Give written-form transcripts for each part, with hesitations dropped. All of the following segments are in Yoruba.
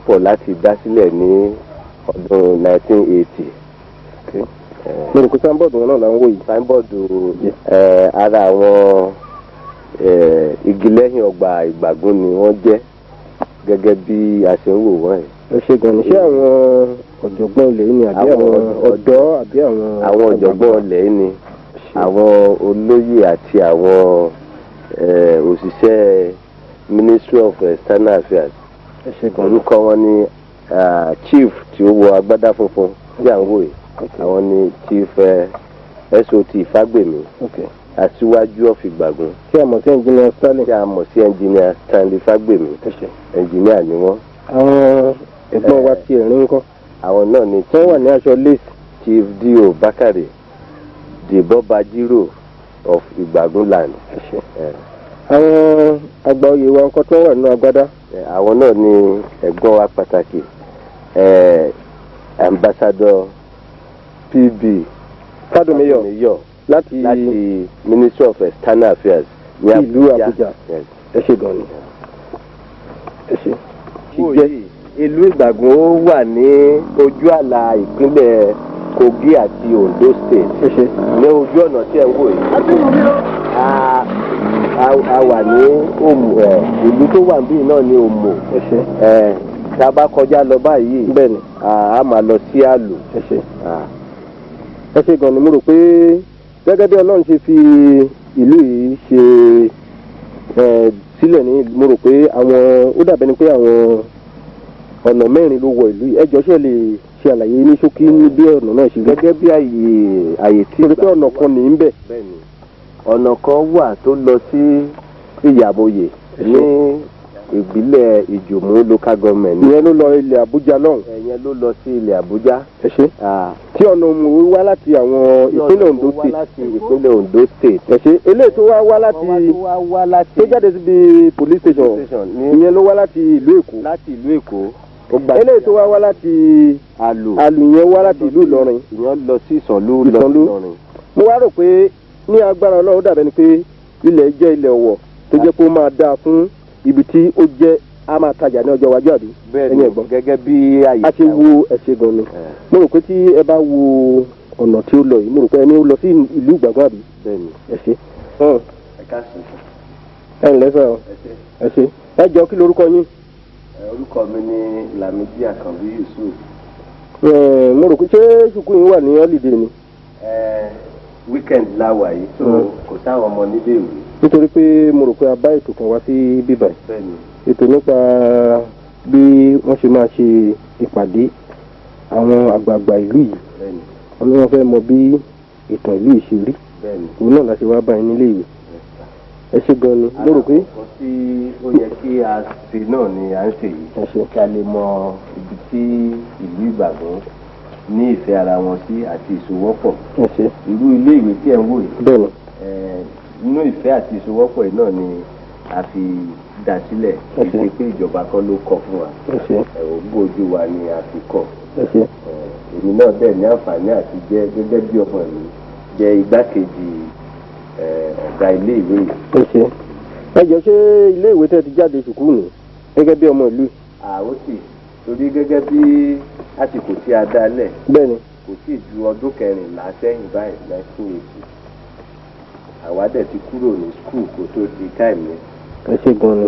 pọ̀ láti dá sílẹ̀ ní ọdún 1980. mo rò pé sáńbọ̀dù wọn náà là ń wò yìí. sáńbọ̀dù ara àwọn igi lẹ́yìn ọgbà Ìgbàgún ni wọ́n jẹ́ gẹ́gẹ́ bí a ṣe ń wò wọ́n yìí. ẹ ṣe gan ni ṣé àwọn ọ̀jọ̀gbọ́n ilẹ̀ yìí ni àbí àwọn ọ̀dọ́ àbí àwọn. àwọn ọ̀jọ̀gbọ́n ilẹ̀ yìí ni àwọn olóyè àti àwọn òṣìṣẹ́ Ministry of External Affairs. ẹ ṣe gan ni. orúkọ wọn ni chief tí ó wọ agbádá funfun tí à ń wò yìí. àwọn ni chief SOT Fágbèmí aṣíwájú of Ìgbàgún. tí a mọ̀ sí engineer Stanley. tí a mọ̀ sí engineer Stanley Fágbèmí. engineer ni wọ́n. àwọn ẹ̀gbọ́n wa ti ẹ̀rín ńkọ́. àwọn náà ni tí wọ́n wà ní aṣọ lace. chief D.O. Bakare the Bobajiro of Ìgbàgún land. àwọn àgbà oyè wa ńkọ́ tí wọ́n wà nínú agbádá. àwọn náà ni ẹ̀gbọ́n wa pàtàkì ambassador PB Fadomiyo láti Ministry of External Affairs ní ìlú Àbújá. ẹ ṣe gan ni. ẹ ṣe. ìlú Ìgbàgún ó wà ní ojú àlà ìpínlẹ̀ Kogi àti Ondo State. ní ojú ọ̀nà tí ẹ ń wò yìí. a wà ní Òmù ìlú tó wà níbí náà ní Òmù. tá a bá kọjá lọ báyìí bẹ́ẹ̀ni a máa lọ sí Àlù. ẹ ṣe gan ni mo rò pé gẹ́gẹ́ bí Ọlọ́run ṣe fi ìlú yìí ṣe sílẹ̀ ní mo rò pé àwọn ó dàbẹ́ ni pé àwọn ọ̀nà mẹ́rin ló wọ ìlú yìí. ẹ jọ̀ọ́ ṣé lè ṣe àlàyé ní ṣókí ní bí ọ̀nà náà ṣe rí. gẹ́gẹ́ bí àyè tí. torí pé ọ̀nà kan ní í bẹ̀. ọ̀nà kan wà tó lọ sí Ìyàmóyè ní ìbílẹ̀ Ìjòmú local government. ìyẹn ló lọ ilẹ̀ Àbújá lọ́hùn. ìyẹn ló lọ sí ilẹ̀ Àbújá. ẹ ṣe. tí ọ̀nà òmùwé wá láti àwọn ìpínlẹ̀ Ondo State. láti ìpínlẹ̀ Ondo State. ẹ ṣe eléyìí tó wá láti tó jáde síbi police station ìyẹn ló wá láti ìlú Èkó. láti ìlú Èkó. eléyìí tó wá láti Àlù ìyẹn wá láti ìlú Ìlọrin. ìyẹn lọ sí Ìsànlú. mo wá rò pé ní agbára Ọlọ́run dàbẹ́ ni pé ilẹ̀ jẹ́ ilẹ̀ ọ̀wọ̀ tó jẹ́ pé ó máa dáa fún ibi tí ó jẹ́ a máa tajà ní ọjọ́ iwájú àbí. bẹ́ẹ̀ni gẹ́gẹ́ bí àyè. a ti wo ẹ̀ṣẹ̀ gan ni. mo rò pé tí ẹ bá wo ọ̀nà tí ó lọ yìí mo rò pé ẹni ó lọ sí ìlú Ìgbàgún àbí. bẹ́ẹ̀ni ẹ̀ṣẹ̀. ẹ ǹlẹ́ sọ ẹ̀ṣẹ̀. ẹ jọ kí lorúkọ yín. orúkọ mi ni Lamidi Akanbi Yusuf. mo rò pé ṣé ṣùkú yín wà ní holiday ni. weekend láwà yìí so kò sáwọn ọmọ nílé ìwé. nítorí pé mo rò pé a bá ètò kan wá sí bíbá yìí. bẹ́ẹ̀ni. ètò nípa bí wọ́n ṣe máa ṣe ìpàdé àwọn àgbààgbà ìlú yìí. bẹ́ẹ̀ni. wọ́n ní wọ́n fẹ́ mọ bí ìtàn ìlú yìí ṣe rí. bẹ́ẹ̀ni. òun náà la ṣe wá bá yín nílé ìwé. ẹ ṣe gan ni mo rò pé. àkọ́kọ́ tí ó yẹ kí a ṣe náà ni à ń ṣe yìí. kí a lè mọ ibi tí ìlú Ìgbàgún ní ìfẹ́ ara wọn sí àti ìṣòwòpọ̀. irú ilé ìwé tí ẹ ń wò yìí. bẹ́ẹ̀ni. inú ìfẹ́ àti ìṣòwòpọ̀ yìí náà ni a fi dá sílẹ̀. kì í ṣe pé ìjọba kan ló kọ́ fún wa. ògbó ojú wa ni a fi kọ́. èmi náà bẹ́ẹ̀ ní àǹfààní àti jẹ́ gẹ́gẹ́ bí ọmọ mi jẹ́ igbákejì ọ̀gá ilé ìwé yìí. ẹ jọ ṣé ilé ìwé tẹ́ ti jáde sùkúrù nù gẹ́gẹ́ bí ọmọ ìlú. ó sì torí gẹ́gẹ́ bí àsìkò tí a dá lẹ̀. bẹ́ẹ̀ni. kò tí ì ju ọdún 14 sẹ́yìn báyìí 1980. àwa dẹ̀ ti kúrò ní skul kó tó di táìmù yẹn. ẹ ṣe gan ni.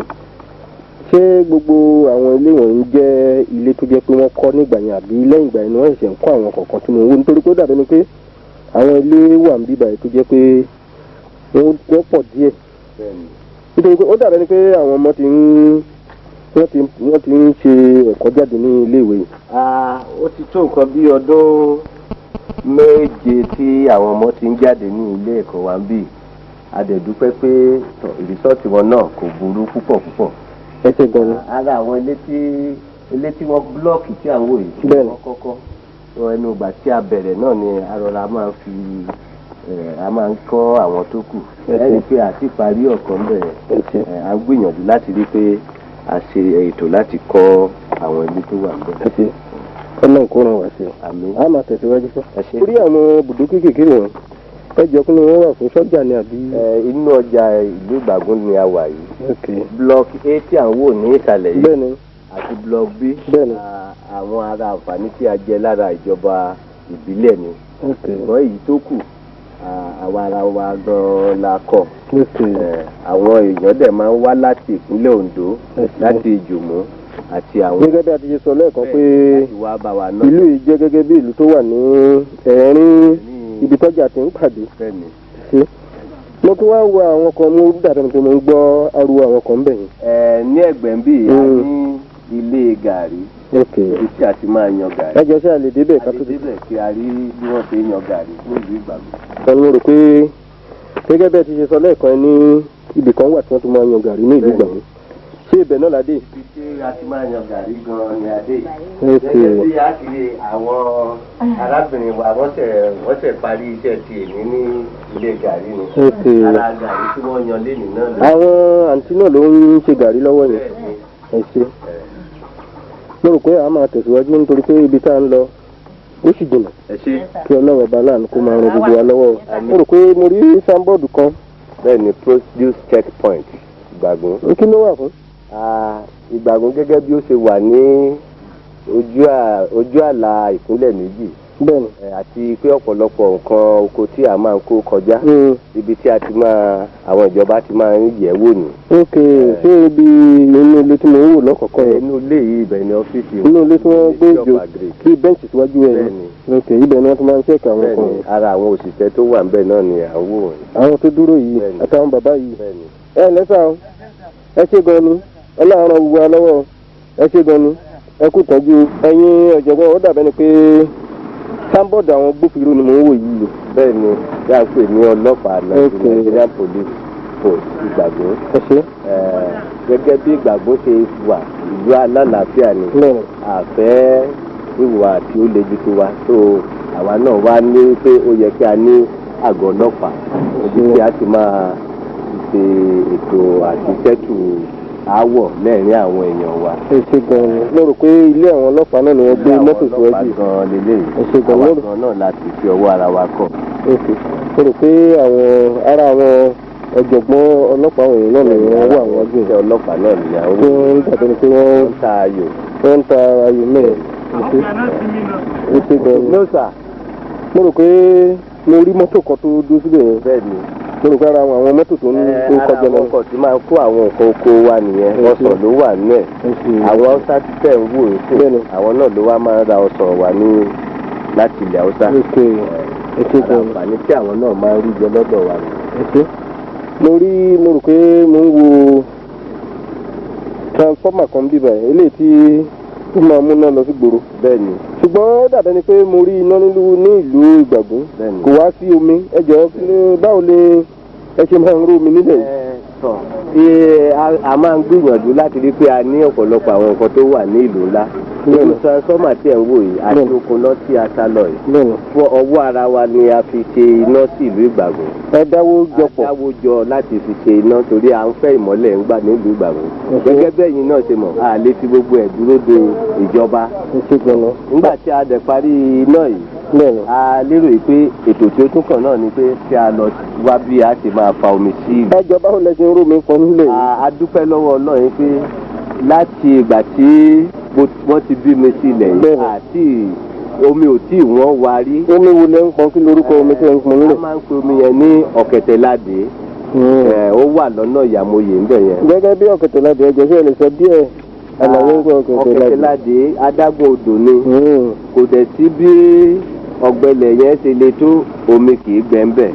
ṣé gbogbo àwọn ilé wọ̀nyí jẹ́ ilé tó jẹ́ pé wọ́n kọ́ nígbà yẹn àbí lẹ́yìn ìgbà yẹn ni wọ́n ṣẹ̀ṣẹ̀ ń kọ́ àwọn kọ̀ọ̀kan tí mo ń wò nítorí pé ó dàbí ni pé àwọn ilé wà ń bíbà yìí tó jẹ́ pé wọ́n pọ̀ díẹ̀. nítorí pé ó dàbí ni pé àwọn ọmọ wọ́n ti ń ṣe ẹ̀kọ́ jáde ní ilé ìwé yìí. ó ti tó nǹkan bí ọdún 7 tí àwọn ọmọ ti ń jáde ní ilé ẹ̀kọ́ wa ń bì. a dẹ̀ dúpẹ́ pé ìrísọ́ọ̀tì wọn náà kò burú púpọ̀. ẹ ṣe gan ni. ara àwọn ilé tí wọ́n búlọ́ọ̀kì tí à ń wò yìí. bẹ́ẹ̀ni. wọ́n kọ́kọ́ ẹnu ìgbà tí a bẹ̀rẹ̀ náà ni arọra máa ń kọ́ àwọn tó kù. ẹni pé àti parí ọ̀kan bẹ̀rẹ̀ à ń gbìyànjú láti rí pé a ṣe ètò láti kọ́ àwọn ilé tó wà bẹ́ẹ̀. ọlọ́run kó ràn wá sí i. àmín. a máa tẹ̀síwájú fún. orí àwọn bùdó kéékèèké wọn ẹ jọ kí ni wọ́n wà fún sọ́jà ni àbí. inú ọjà ìlú Ìgbàgún ni a wà yìí. block 8 tí à ń wò ní ìsàlẹ̀ yìí. bẹ́ẹ̀ni. àti block B àwọn ará àǹfààní tí a jẹ lára ìjọba ìbílẹ̀ ni ṣùgbọ́n èyí tó kù àwa ara wa gan-an la kọ̀ àwọn èèyàn dẹ̀ máa ń wá láti ìpínlẹ̀ Ondo láti Ìjùmú àti àwọn. gẹ́gẹ́ bí a ti ṣe sọ lẹ́ẹ̀kan pé ìlú yìí jẹ́ gẹ́gẹ́ bí ìlú tó wà ní ẹ̀rín ibi tọ́jà ti ń pàdé. mo tún wá wo àwọn kan mú dàbí pé mo ń gbọ́ ariwo àwọn kan bẹ̀ yẹn. ní ẹ̀gbẹ́ ń bì í a ní ilé gàrí ibi tí a ti máa yan gàrí. ẹ jẹ́ sí àlè débẹ̀ ká tó débẹ̀ kí a rí bí wọ́n ṣe yan gàrí ní ìlú Ìgbàgbọ́. sọ́ni mo rò pé gẹ́gẹ́ bí ẹ ti ṣe sọ lẹ́ẹ̀kan ní ibì kan wà tí wọ́n ti máa yan gàrí ní ìlú Ìgbàgbọ́ ṣé ibẹ̀ náà la dé. ibi tí a ti máa yan gàrí gan-an ni a dé. gẹ́gẹ́ bí a ti rí àwọn arábìnrin wa wọ́n ṣẹ̀ parí iṣẹ́ ti èmi ní ilé gàrí ni. ara gàrí tí wọ́n yan lé nìyẹn náà. àwọn àǹtí náà ló ń ṣe gàrí lọ́wọ́ yẹn. ẹ ṣe mo rò pé a máa tẹ̀síwájú nítorí pé ibi tá à ń lọ ó sì jìnnà. kí Ọlọ́run ọba láàánú kó máa ran gbogbo wa lọ́wọ́. mo rò pé mo rí sáńbọ́ọ̀dù kan. bẹ́ẹ̀ ni produce checkpoint Ìgbàgbọ́. kí ló wà fún? Ìgbàgbọ́ gẹ́gẹ́ bí ó ṣe wà ní ojú àlà ìpínlẹ̀ méjì. bẹ́ẹ̀ni. àti pé ọ̀pọ̀lọpọ̀ nǹkan oko tí a máa ń kó kọjá ibi tí àwọn ìjọba ti máa ń yẹ̀ wò ní. ṣé ibi inú ilé tí mo ń wò lọ́kọ̀ọ̀kan yẹn. inú ilé yìí ibẹ̀ ni ọ́fíìsì inú ilé tí wọ́n gbé ìjọ kí bẹ́ǹchì síwájú ẹ̀ yẹn. ibẹ̀ ni wọ́n ti máa ń ṣẹ́ẹ̀kì àwọn kan. ara àwọn òṣìṣẹ́ tó wà níbẹ̀ náà ni à ń wò. àwọn tó dúró yìí àtàwọn bàbá yìí. lẹ́sà o ẹ ṣe gan ni Ọlọ́run ràn gbogbo wa lọ́wọ́ ẹ ṣe gan ni ẹ kú tọ́jú ẹ̀yin ọ̀jọ̀gbọ́n ó dàbẹ́ ni pé sáńbọ̀dù àwọn gbófinró ni mò ń wò yìí. bẹ́ẹ̀ ni bí a pè ní ọlọ́pàá Nigerian Police Force Ìgbàgbọ́. gẹ́gẹ́ bí Ìgbàgbọ́ ṣe wà ìlú alálàáfíà ni àfẹ́ ìwà tí ó le jù tó wa tó àwa náà wá ní pé ó yẹ kí a ní àgọ́ ọlọ́pàá ibi tí a ti máa ṣe ètò àti sẹ́tù àwọ̀ lẹ́ẹ̀rin àwọn èèyàn wa. ẹ ṣe gan-an mo rò pé ilé àwọn ọlọ́pàá náà ni wọ́n gbé mọ́tò síwájú. àwọn ọlọ́pàá gan-an lélẹ́yìí. ẹ ṣe gan-an àwọn gan náà láti fi ọwọ́ ara wa kọ̀. mo rò pé ara àwọn ọ̀jọ̀gbọ́n ọlọ́pàá òyìn náà ni wọ́n wà wọ́n gbé. ọlọ́pàá náà ni àwọn tí wọ́n ń tàbí pé wọ́n ń ta ayò. wọ́n ń ta ayò mẹ́rin. ẹ ṣe gan-an. mo rò pé mo rí mọ́tò kan tó dúró síbẹ̀ yẹn. bẹ́ẹ̀ ni mo rò pé ara àwọn mọ́tò tó ń kọjá lọ. ara àwọn ọkọ̀ tí máa ń kó àwọn nǹkan oko wa nìyẹn ọsàn ló wà ní ẹ̀. àwọn Haúsá tí tẹ̀ ń wò ó àwọn náà ló wá máa ń ra ọsàn wà ní láti ilẹ̀ Haúsá. àǹfààní tí àwọn náà máa ń rí jẹ lọ́dọ̀ wa ni. mo rò pé mo ń wo transformer kan bíbẹ̀ eléyìí tí ó máa múná lọ sí gbòòrò. bẹ́ẹ̀ ni. ṣùgbọ́n ó dàbẹ́ ni pé mo rí iná ní ìlú Ìgbàgbọ́ kò wá sí omi ẹ jọ̀ọ́ báwo ni ẹ ṣe máa ń rú omi nílẹ̀ yìí. tí a máa ń gbìyànjú láti rí pé a ní ọ̀pọ̀lọpọ̀ àwọn nǹkan tó wà ní ìlú ńlá. irú transformer tí ẹ̀ ń wò yìí àti okun náà tí a sá lọ yìí. fún ọwọ́ ara wa ni a fi ṣe iná sí ìlú Ìgbàgbọ́. ẹ dáwó jọ pọ̀. a dáwó jọ láti fi ṣe iná torí à ń fẹ́ ìmọ́lẹ̀ ń gbà ní ìlú Ìgbàgbọ́. gẹ́gẹ́ bẹ́ẹ̀ yín náà ṣe mọ̀ a lè fi gbogbo ẹ̀ dúró de ìjọba. nígbà tí a dẹ̀ parí iná yìí a lérò yìí pé ètò tí ó tún kàn náà ni pé kí a lọ wá bí a ti máa fa omi sí ìlú. ẹjọ́ báwo lẹ ṣe ń rú mi pọ̀ nílẹ̀ yìí. a dúpẹ́ lọ́wọ́ Ọlọ́run pé láti ìgbà tí wọ́n ti bí mi sílẹ̀ yìí àti omi ò tí wọ́n wá rí. omi wo lẹ ń pọn kí lorúkọ omi tí ẹ ń pọn nílẹ̀. a máa ń pe omi yẹn ní Ọ̀kẹ̀tẹ̀ládé. ó wà lọ́nà Ìyàmóye ń bẹ̀ yẹn. gẹ́gẹ́ bí Ọ̀kẹ̀tẹ̀ládé ẹjọ́ sí ẹ lè sọ díẹ̀ àlàyé ń gbọ́ Ọ̀kẹ̀tẹ̀ládé adágún odò ni kò dẹ̀ sí bí ọ̀gbẹlẹ̀ yẹn ṣe le tó omi kì í gbẹ ń bẹ̀.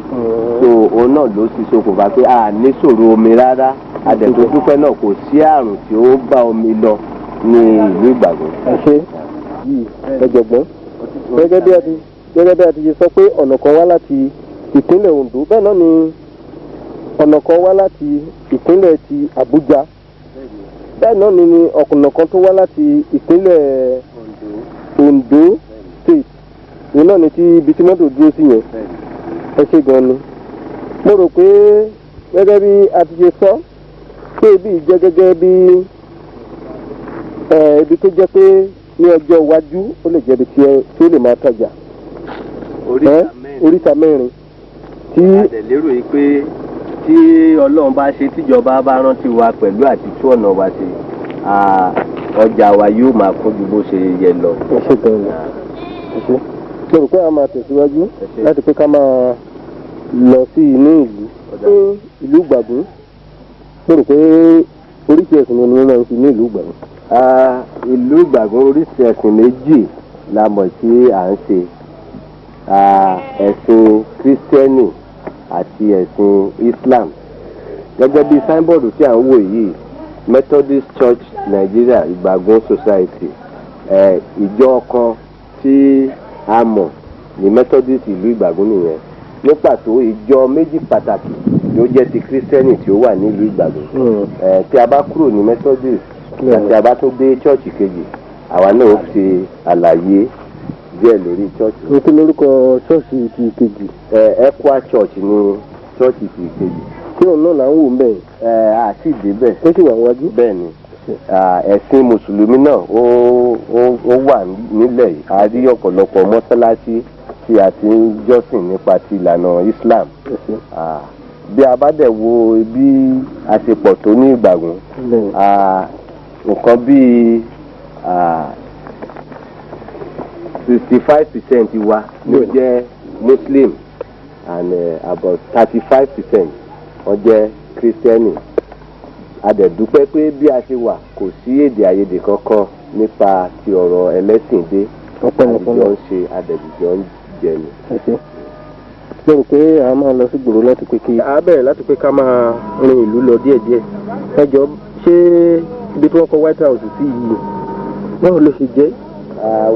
so òun náà ló ti ṣokùnfà pé a ní ṣòro omi rárá adẹ̀tò dúpẹ́ náà kò sí àrùn tí ó bá omi lọ ní ìlú Ìgbàgbọ́. ṣe yìí ọ̀jọ̀gbọ́n gẹ́gẹ́ bí a ti ṣe sọ pé ọ̀nà kan wá láti ìpínlẹ̀ Ondo bẹ́ẹ̀ náà ni ọ̀nà kan wá láti ìpínlẹ̀ ti Àbújá bẹ́ẹ̀ náà ni ọ̀nà kan tó wá láti ìpínlẹ̀ Ondo state òun náà ni ti ibi tí mọ́tò dúró sí yẹn ẹ ṣe gan ni mo rò pé gẹ́gẹ́ bí a ti ṣe sọ pé ibi jẹ́ gẹ́gẹ́ bí ibi tó jẹ́ pé ní ọjọ́ iwájú ó lè jẹ́ ibi tí ó lè máa tajà oríta mẹ́rin tí àtẹ̀lérò yìí pé tí Ọlọ́run bá ṣe tíjọba bá rántí wa pẹ̀lú àti tú ọ̀nà wa ṣe ọjà wa yóò máa kún ju bó ṣe yẹ lọ. ẹ ṣe gan ni ẹ ṣe mo rò pé a máa tẹ̀síwájú láti pé ká máa lọ sí inú ìlú pé ìlú Ìgbàgún mo rò pé oríṣi ẹ̀sìn ni wọ́n máa ń fi ní ìlú Ìgbàgún. ìlú Ìgbàgún oríṣi ẹ̀sìn méjì la mọ̀ tí à ń ṣe ẹ̀sìn kírísítẹ́nì àti ẹ̀sìn Islam gẹ́gẹ́ bí sáínbọ̀dù tí à ń wò yìí Methodist Church Nigeria Ìgbàgún Society ìjọ kan tí a mọ̀ ní Methodist ìlú Ìgbàgún nìyẹn ní pàtó ìjọ méjì pàtàkì ló jẹ́ ti kírísítẹ́nì tí ó wà nílùú Ìgbàgún tí a bá kúrò ní Methodist àti a bá tún dé chọ́ọ̀chì kejì àwa náà ó fi àlàyé díẹ̀ lórí chọ́ọ̀chì. o kí lórúkọ chọ́ọ̀chì ti kejì. Equa Church ní chọ́ọ̀chì ti kejì. kí òun náà là ń wò ń bẹ̀. àti ìdébẹ̀. ó sì wà wájú. bẹ́ẹ̀ ni ẹ̀sìn mùsùlùmí náà ó wà nílẹ̀ yìí a rí ọ̀pọ̀lọpọ̀ mọ́sálásí tí a ti ń jọ́sìn nípa ti ìlànà Islam. bí a bá dẹ̀ wo bí a ṣe pọ̀ tó ní Ìgbàgún nǹkan bíi 65% wa ló jẹ́ Muslim and about 35% wọ́n jẹ́ Kírísítẹ́nì. A dẹ̀ dúpẹ́ pé bí a ṣe wà kò sí èdè àìyedè kankan nípa ti ọ̀rọ̀ ẹlẹ́sìn dé àdìjọ ń ṣe àdẹ̀dìjọ ń jẹni. mo rò pé a máa lọ sí gbòòrò láti pé kí a bẹ̀rẹ̀ láti pé ká máa rin ìlú lọ díẹ̀díẹ̀. ẹ jọ ṣé ibi tí wọ́n kọ́ White House sí yìí báwo ló ṣe jẹ́.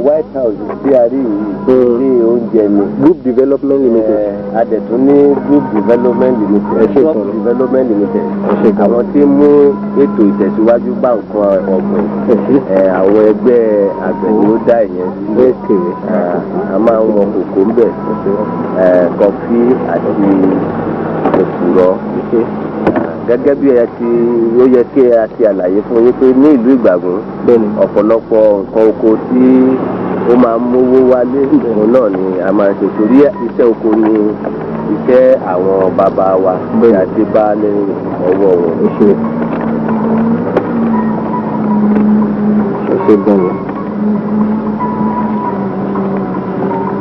White House tí a rí yìí ní oúnjẹ ni. Group Development Limited. Adẹ̀tún ní Group Development Limited. Shop Development Limited. Àwọn tí mú ètò ìtẹ̀síwájú bá nǹkan ọ̀gbìn. Àwọn ẹgbẹ́ àgbẹ̀ ni ó dá ìyẹn sí. A máa ń wọn kòkó ń bẹ̀. Kọfí àti òkúrọ̀. Gẹ́gẹ́ bí ó yẹ kí a ti àlàyé fún yín pé ní ìlú Ìgbàgún ọ̀pọ̀lọpọ̀ nǹkan oko tí ó máa ń mówó wálé òun náà ni a máa ń ṣe torí iṣẹ́ oko ni iṣẹ́ àwọn bàbá wa tí a ti bá ní ọwọ́ wọn.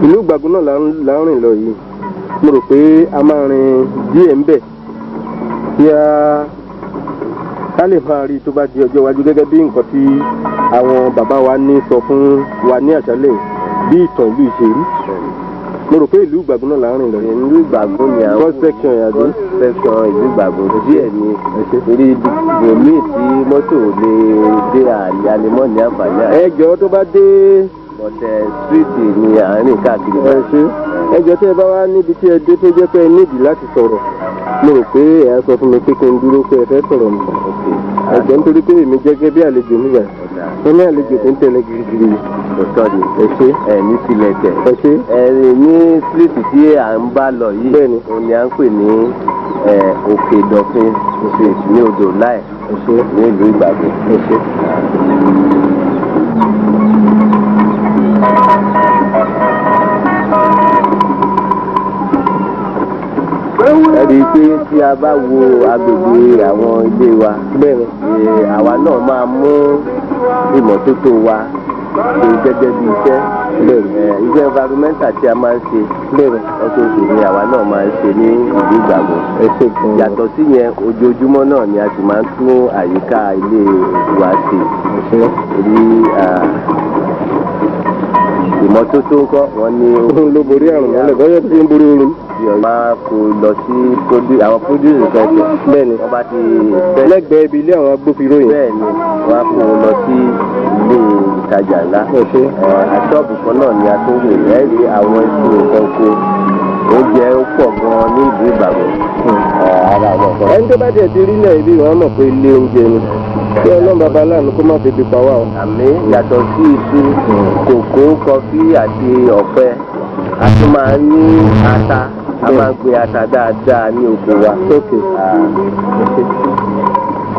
ìlú Ìgbàgún náà là ń rìn lọ yìí mo rò pé a máa rìn díẹ̀ ń bẹ̀ kí ká lè máa rí tó bá di ọjọ́ iwájú gẹ́gẹ́ bí nǹkan tí àwọn bàbá wa ní sọ fún wa ní àṣálẹ́ bí ìtàn ìlú ìṣèlú. mo rò pé ìlú Ìgbàgún náà là ń rìn lọ. ìlú Ìgbàgún ni àwọn first section yàtọ̀. first section ìlú Ìgbàgún díẹ̀ ni eré bòmí tí mọ́tò lè dé àlẹ́mọ́ ní àǹfààní àti. ẹjọ́ tó bá dé. bọ̀dẹ̀ street ni àárín káàkiri. ẹjọ́ tí ẹ bá wá níbi tí ẹ dé tó jẹ́ pé ẹ nídìí láti sọ̀rọ̀ mo rò pé ẹ sọ fún mi pé kí n dúró pé ẹ fẹ́ sọ̀rọ̀ mi. ẹ̀jẹ̀ nítorí pé èmi jẹ́gẹ́ bí àlejò nígbà wọ́n ní àlejò tó ń tẹ̀lé girigiri. sọ́ọ̀dì ní sílẹ̀ tẹ̀. ní sílẹ̀tì tí à ń bá lọ yìí òun ni à ń pè ní òkè ìdọ̀fin ní odò láì ní ìlú Ìgbàgún. ẹ̀rí pé tí a bá wo agbègbè àwọn ilé wa àwa náà máa mú ìmọ́tótó wa ṣe gẹ́gẹ́ bí iṣẹ́ environmental tí a máa ń ṣe ọ̀ṣọ̀ṣù ni àwa náà máa ń ṣe ní ìlú Ìgbàgún. yàtọ̀ sí yẹn ojoojúmọ́ náà ni a sì máa ń tún àyíká ilé wa ṣe. ìmọ́tótó ńkọ́ wọn ní. ló borí àrùn mọ́lẹ̀ bọ́yọ̀ tí ń borí oorun. máa kó lọ sí àwọn produce kẹ̀kẹ́. bẹ́ẹ̀ni wọ́n bá ti lẹ́gbẹ̀ẹ́ ibi ilé àwọn agbófinró yìí. bẹ́ẹ̀ni wọ́n á kó lọ sí ilé ìtajà ńlá. àṣọ́ọ̀bù kan náà ni a tó wò ẹ́ẹ̀rí àwọn ètò nǹkan oko oúnjẹ ó pọ̀ gan-an ní ìlú Ìgbàgún. ara àwọn kan. ẹni tó bá tiẹ̀ ti rí ilẹ̀ ibi wọn mọ̀ pé ilé oúnjẹ ni kí Ọlọ́run bàbá aláàánú kó má fi fi pa wá o. àmì yàtọ̀ sí iṣu kòkó kọfí àti ọ̀pẹ a tún máa ń ní ata a máa ń gbé ata dáadáa ní oko wa.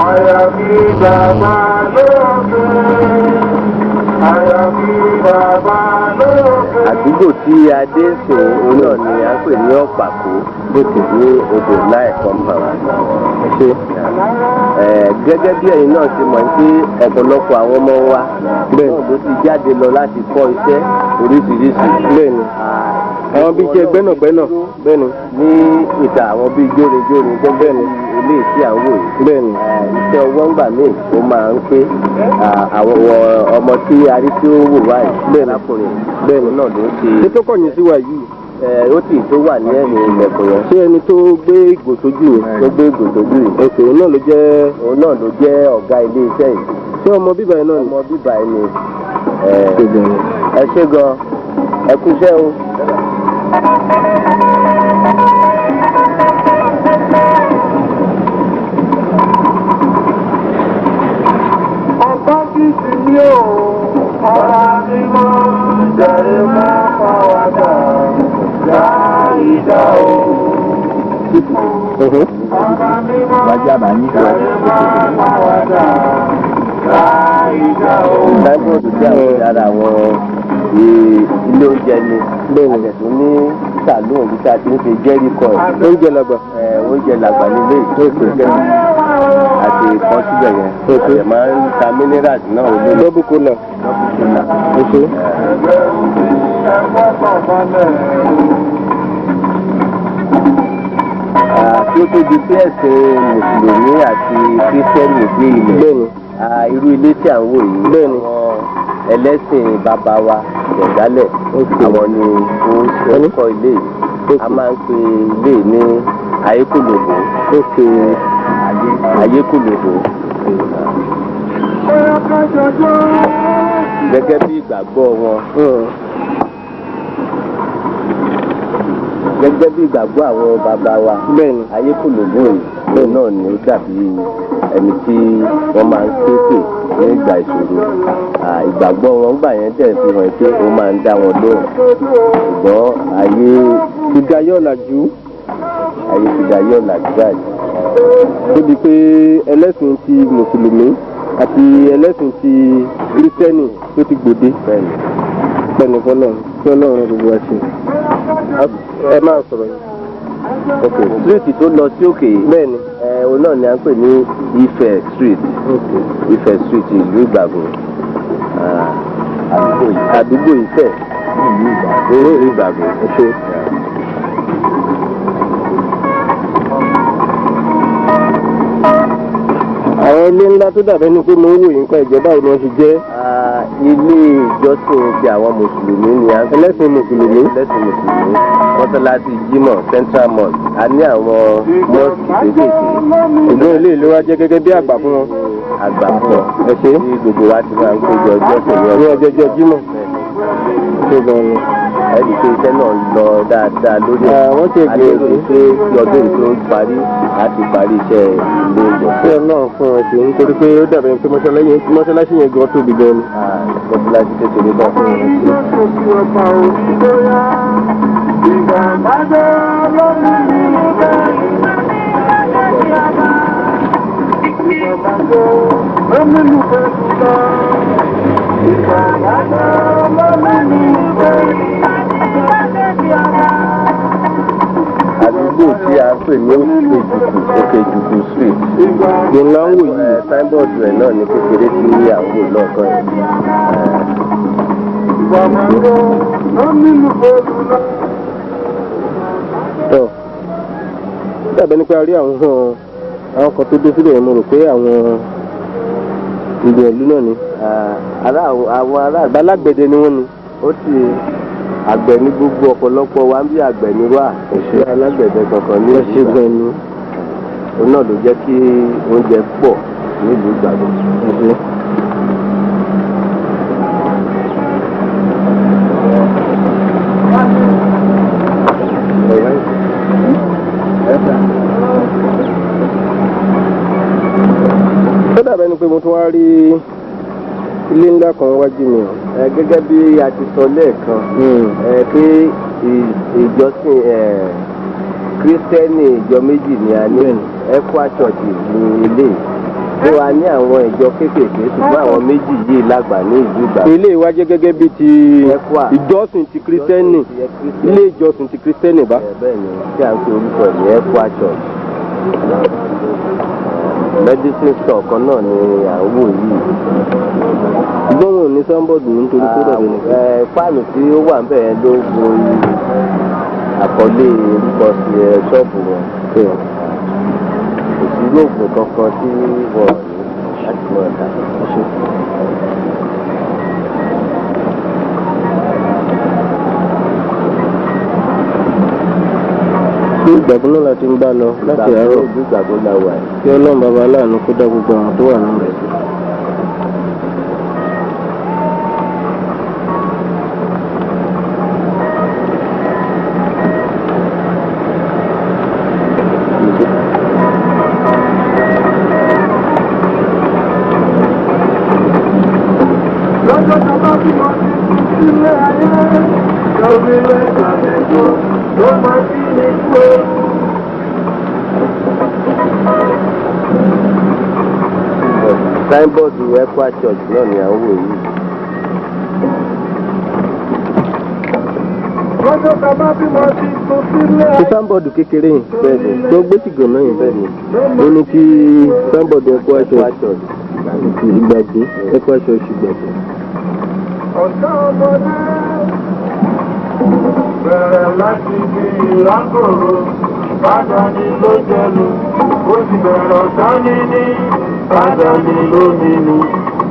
àyàfi bàbá lókè àyàfi bàbá lókè àdúgbò tí adé sìn òun náà ni à ń pè ní ọ̀pàkó ní odò láì compound. Gẹ́gẹ́ bí ẹ̀yin náà ti mọ̀ pé ọ̀pọ̀lọpọ̀ àwọn ọmọ wa náà ló ti jáde lọ láti kọ́ iṣẹ́ oríṣiríṣi. bẹ́ẹ̀ni àwọn bíi iṣẹ́ gbẹ́nàgbẹ́nà bẹ́ẹ̀ni ní ìta àwọn bíi jórinjórin gẹ́gẹ́ ní ilé tí à ń wò yìí. bẹ́ẹ̀ni iṣẹ́ ọwọ́ ń gbà míì ó máa ń pé àwọn ọmọ tí a rí tí ó wò wáyé bẹ́ẹ̀ lákùnrin bẹ́ẹ̀ni náà ló ń ṣe. ṣé tó kọ̀yìn sí wa yìí. Ó tì tó wà ní ẹ̀yìn ilẹ̀kùn yẹn. ṣé ẹni tó gbé ìgò sójú yìí. tó gbé ìgò sójú yìí. òkè òun náà ló jẹ́ ọ̀gá ilé iṣẹ́ yìí. ṣé ọmọ bíbá yìí náà ni. ọmọ bíbá yìí ni. Ẹ ṣé gan ẹ kú iṣẹ́ o. ọgbọ́n kìí ní o ọ̀rá mímọ́ jẹ̀rẹ̀ mọ́ pàwọ́dà láìdá o. ọ̀rá mímọ́ jẹ̀rẹ̀ mọ́ pàwọ́dà láìdá o. sáyẹ́bọ̀dù tí àwọn yàrá àwọn ilé oúnjẹ ni àjẹ̀tún ní sàlóun bí ká ti ń ṣe jẹ́ríkọ̀ oúnjẹ làgbà. oúnjẹ làgbà nílé ìgbésẹ̀ àti ìkan síbẹ̀ yẹn àti máa ń ta minerals náà olóyè. dọ́bù kólà. oṣù. tí ó tó di pé ẹ̀sìn mùsùlùmí àti kírísítẹ́nì gbé ilẹ̀. bẹ́ẹ̀ni. irú ilé tí à ń wò yìí. bẹ́ẹ̀ni. ẹlẹ́sìn bàbá wa ìdálẹ̀ àwọn ni ó kọ́ ilé yìí. A máa ń pe ilé ní ayékòlòbó. ayékòlòbó. gẹ́gẹ́ bí ìgbàgbọ́ wọn. gẹ́gẹ́ bí ìgbàgbọ́ àwọn bàbá wa. bẹ́ẹ̀ni. ayékòlòbó yìí náà ni ó dàbí ẹni tí wọ́n máa ń ṣépè ní ìgbà ìṣòro. ìgbàgbọ́ wọn gbà yẹn dẹ̀ fi hàn pé ó máa ń dá wọn lóhùn. ṣùgbọ́n ayé ìdáyọ̀ làjú. ayé ti dayọ̀ làjú báyìí. tó di pé ẹlẹ́sìn ti mùsùlùmí àti ẹlẹ́sìn ti kírísítẹ́nì tó ti gbòde. bẹ́ẹ̀ni fọlọ́run tí ọlọ́run gbogbo wa ṣe. ẹ máa sọ̀rọ̀ yìí. ok street tó lọ sí òkè yìí. bẹ́ẹ̀ni. òun náà ni à ń pè ní Ifẹ̀ street. Ifẹ̀ street ìlú Ìgbàgùn. àdúgbò Ifẹ̀ ìlú Ìgbàgùn. àwọn ilé ńlá tó dàbẹ́ ni pé mo ń wò yín pẹ́ ìjọba ìlú wọn ṣe jẹ́. ilé ìjọsìn ti àwọn mùsùlùmí ni à ń ẹlẹ́sìn mùsùlùmí. mọ́sálásí Jímọ̀ Central Mosque. A ní àwọn mọ́ọ̀sì kéékèèké. ṣùgbọ́n ilé ìlú wa jẹ́ gẹ́gẹ́ bí àgbà fún wọn. àgbà fún wọn. ẹ ṣe. tí gbogbo wa ti máa ń péjọ jọ́sìn ní ọjọ́jọ́ Jímọ̀. ṣé gan ni. ẹni pé iṣẹ́ náà lọ dáadáa lórí wọ́n ti gbìyànjú pé kí ọdún tó parí láti parí iṣẹ́ ilé ìjọsìn. ṣé náà fún ẹ ṣe nítorí pé ó dàbẹ̀ pé mọ́ṣáláṣí yẹn gan tóbi gan ni. mọ́ṣáláṣí kékeré náà. àdúgbò tí a ń pè ní òkè jùkú street. ìlànà wò yìí. signboard rẹ̀ náà ní kékeré tí à ń wò lọ́ọ̀kan yìí. tọ́ dàbẹ́ nípa rí àwọn kan tó dé síbẹ̀ mo rò pé àwọn ìgbìyànjú náà ni. àwọn ará alágbẹ̀dẹ ni wọ́n ni. ó ti àgbẹ̀ ní gbogbo ọ̀pọ̀lọpọ̀ wa ń bí àgbẹ̀ ní wà. ẹ̀ṣẹ̀ alágbẹ̀dẹ kankan ní ẹ̀ṣẹ̀ gan ni. òun náà ló jẹ́ kí oúnjẹ pọ̀ nílùú Ìgbàgùn. ẹ̀ṣẹ̀. ó dàbẹ́ ni pé mo tún wá rí ilé ńlá kan wájú mi. gẹ́gẹ́ bí a ti sọ lẹ́ẹ̀kan pé ìjọsìn kírísítẹ́nì ìjọ méjì ni a ní. ECWA church ní ilé tí wàá ní àwọn ìjọ kéékèèké ṣùgbọ́n àwọn méjì yìí lágbà ní ìlú Ìgbàgbọ́. ilé wa jẹ́ gẹ́gẹ́ bíi ti ìjọsìn ti kristẹni ilé ìjọsìn ti kristẹni bá. bẹ́ẹ̀ ni tí a ń pe orúkọ ẹ̀ ní Equa Church. medicine store kan náà ni à ń wò yìí. ṣùgbọ́n wọn ò ní sáńbọ̀dù nítorí kó dàbí nìkan. páànù tí ó wà níbẹ̀ yẹn ló bo àkọlé orúkọ sí ṣọ́ọ̀bù wọn. kò sí lóògùn kankan tí wọ́n ní láti mọ̀ ọ́ta. Ìgbàgbọ́ náà láti ń bá lọ láti àárọ̀. Ìgbàgbọ́ la wà yìí. Kí Ọlọ́run bàbá aláàánú kó dá gbogbo àwọn tó wà nínú rẹ̀ sí. Sáínbọ̀dù Equa Church náà ni à ń wò yìí. Ti sáńbọ̀dù kékeré yìí bẹ́ẹ̀ni tó gbé tìgàn náà yìí bẹ́ẹ̀ni ó ní kí sáńbọ̀dù Equa Church Ìgbàgbọ́ Equa Church Ìgbàgbọ́. Ọ̀sán ọmọdé bẹ̀rẹ̀ láti fi ìrákòrò bádàní ló jẹnu ó ti bẹ̀rẹ̀ ọ̀sán níní bádàní ló nínú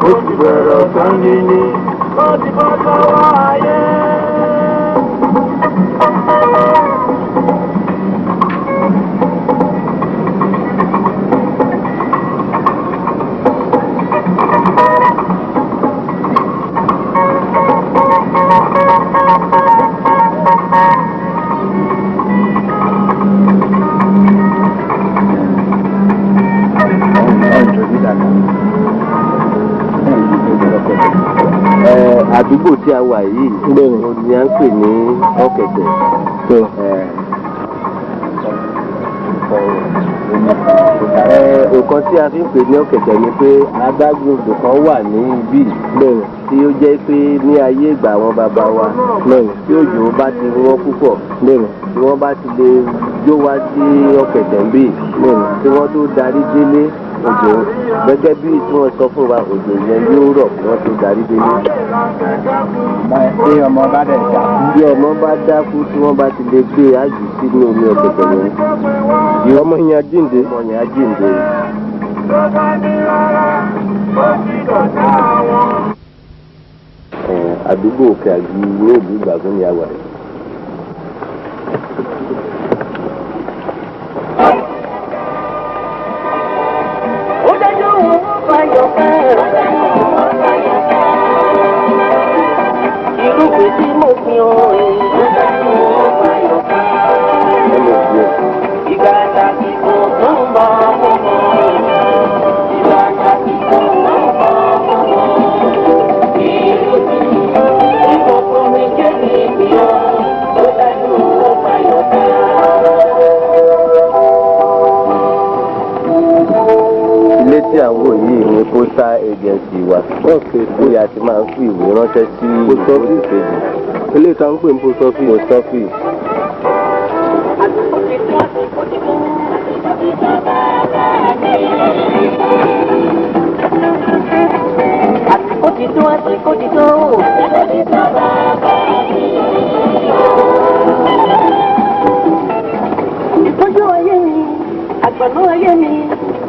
ó ti bẹ̀rẹ̀ ọ̀sán níní ó ti bọ́ sọ́wọ́ ayé. Àdúgbò tí a wà yìí ni à ń pè ní Ọ̀kẹ̀tẹ̀. Nǹkan tí a fi ń pè ní Ọ̀kẹ̀tẹ̀ ni pé adágún odò kan wà ní ibí tí ó jẹ́ pé ní ayé ìgbà àwọn bàbá wa tí òjò bá ti wọ́n púpọ̀ tí wọ́n bá ti lè jó wá sí Ọ̀kẹ̀tẹ̀ ń bì tí wọ́n tó darí délé òjò gẹ́gẹ́ bí tí wọ́n sọ fún wa òjò yẹn yóò rọ̀ kí wọ́n tó darí délé. Bí ọmọ bá dẹ̀ dákú. Bí ọmọ bá dákú tí wọ́n bá ti lè gbé àjù sínú omi Ọ̀kẹ̀tẹ̀ yẹn. Ọmọ yẹn ajíǹde. Ọmọ yẹn ajíǹde. Àdúgbò Òkè Àgbì ní ìlú Ìgbàgbọ́ ni a wà yìí. Irúgbìn tí mo fi hàn èyí ló dájú wọn fàyọ̀ ká. Ìgbà àtàkì kò tó ń bọ̀ ọmọ. Ìgbà àtàkì kò tó ń bọ̀ ọmọ. Irúgbìn tí mo fún mi jẹ́ ní ìgbìyàn ló dájú wọn fàyọ̀ ká. Ilé tí à ń wò yìí ni Postal Agency wa. Bí a ti máa ń fi ìwé ránṣẹ́ sí post office. Ilé ìta ń pè ní post office. Post office. Àsìkò ti tó, àsìkò ti tó. Ìtọ́jú ayé mi, àgbàdo ayé mi,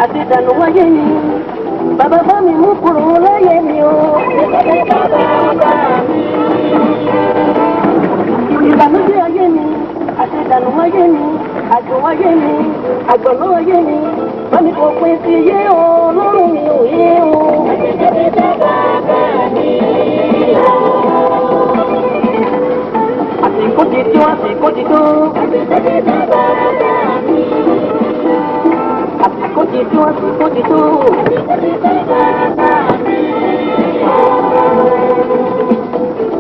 àti ìdànù ayé mi. Bàbá bá mi mú kúrò láyé mi o. Ìbànújẹ́ ayé mi, àti ìdànù ayé mi, àjò ayé mi, àgbàdo ayé mi. Bá mi kò pín sí yé o, lọ́rùn mi ò yé o. Àsìkò ti tó, àsìkò ti tó. Àsìkò ti tó, àsìkò ti tó.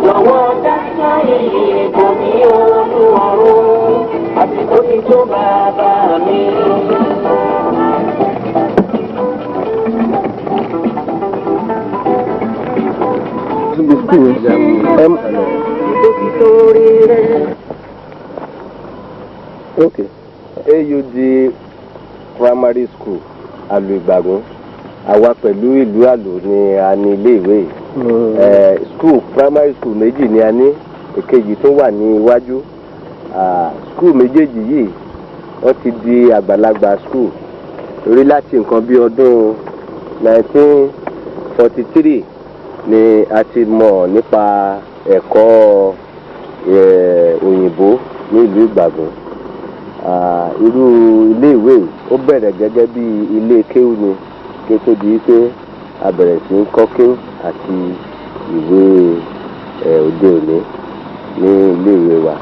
Jọ̀wọ́ dáṣá ìbò mi Olúwarun, àsìkò ti tó bàbá mi. Okay. AUD primary school Àlù Ìgbàgún àwa pẹ̀lú ìlú Àlù ni a ní ilé ìwé school primary school méjì ni a ní èkejì tó wà ní iwájú school méjèèjì yìí wọ́n ti di àgbàlagbà school torí láti nǹkan bí ọdún 1943 ni a ti mọ̀ nípa ẹ̀kọ́ òyìnbó ní ìlú Ìgbàgún. Irú ilé ìwé ó bẹ̀rẹ̀ gẹ́gẹ́ bí ilé kéwú ni kí ó tó di pé a bẹ̀rẹ̀ sí ń kọ́ kéwú àti ìwé òde òní ní ilé ìwé wa.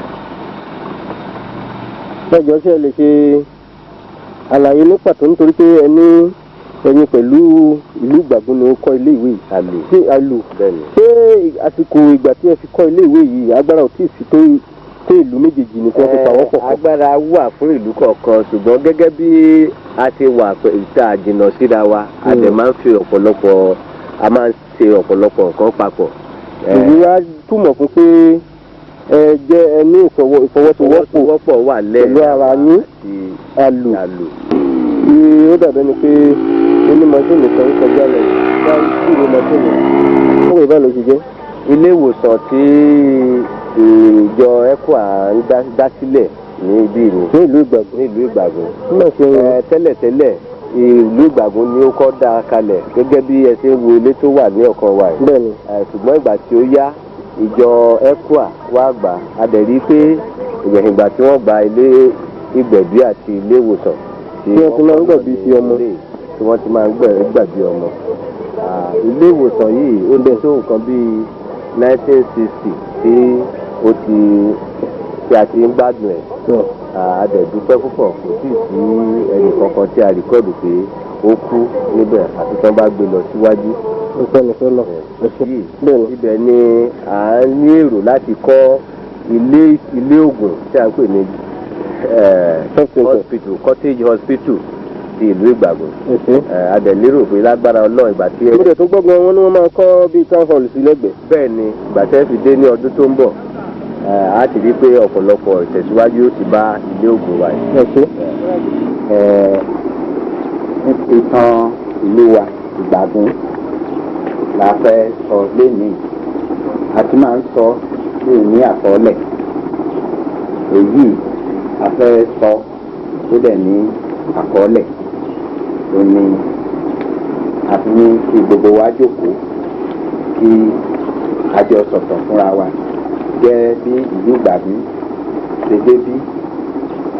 Lọ́jọ́ ṣe lè ṣe àlàyé ní pàtó nítorí pé ẹ̀yin pẹ̀lú ìlú Ìgbàgún ni ó kọ́ ilé ìwé yìí. Àlù. Ṣé Àlù? Bẹ́ẹ̀ni. Ṣé àsìkò ìgbà tí ẹ fi kọ́ ilé ìwé yìí agbára ò tí ì sí tó ìlú méjèèjì ni tí wọ́n fi pawọ́ pọ̀? Agbára wà fún ìlú kọ̀ọ̀kan ṣùgbọ́n gẹ́gẹ́ bí a ti wà ìta àjìnà síra wa a dẹ̀ máa ń fi ọ̀pọ̀lọpọ̀ a máa ń ṣe ọ̀pọ̀lọpọ̀ nǹkan papọ̀. Èyí wá túmọ̀ fún pé ẹ jẹ́ ẹ ní ìfọwọ́sowọ́pọ̀ wà pẹ̀lú ara yín Àlù. Ó dàbẹ́ ni pé ó ní mọ́tòlù kan kọjá lọ bá ìṣirò mọ́tòlù fún ìbá ló ti jẹ́. Ilé ìwòsàn tí ìjọ ECWA ń dá sílẹ̀ ní ibi ní ìlú Ìgbàgún. Tẹ́lẹ̀tẹ́lẹ̀ ìlú Ìgbàgún ni ó kọ́ dá kalẹ̀ gẹ́gẹ́ bí ẹ ṣe ń wo ilé tó wà ní ọ̀kan wa yìí. Bẹ́ẹ̀ni. Ṣùgbọ́n ìgbà tí ó yá ìjọ ECWA wá gbà á dẹ̀ rí pé ìgbà tí wọ́n gba ilé ìgbẹ̀bí àti ilé ìwòsàn tí wọ́n ti máa ń gbẹ̀bí sí ọmọ. Tí wọ́n ti máa ń gbẹ̀bí ọmọ. Ilé ìwòsàn yìí ó lè tó nǹkan bíi 1960 tí a ti ń gbádùn ẹ̀. A dẹ̀ dúpẹ́ púpọ̀ kò sí ẹnì kankan tí a rìkọ́dù pé ó kú níbẹ̀ àti tí wọ́n bá gbé lọ síwájú. Ibẹ̀ ni à ń ní èrò láti kọ́ ilé ògùn tí a ń pè ní hospital cottage hospital ti ìlú Ìgbàgún. A dẹ̀ lérò pé lágbára Ọlọ́run ìgbà tí mo dẹ̀ tó gbọ́gbọ́n wọn ni wọ́n máa kọ́ bíi town hall sí lẹ́gbẹ̀ẹ́. Bẹ́ẹ̀ ni ìgbà tẹ́ fi dé ní ọdún tó ń bọ̀ a ti rí pé ọ̀pọ̀lọpọ̀ ìtẹ̀síwájú ó ti bá ilé ògùn wa yìí. Ìtàn ìlú wa Ìgbàgún la fẹ́ sọ lénìí a ti máa ń sọ ní àkọọ́lẹ̀ èyí a fẹ́ sọ tó dẹ̀ ní àkọọ́lẹ̀ tó ní àfi ní kí gbogbo wa jókòó kí a jọ sọ̀tọ̀ fúnra wa jẹ́ bí ìlú Ìgbàgún ṣe dé bí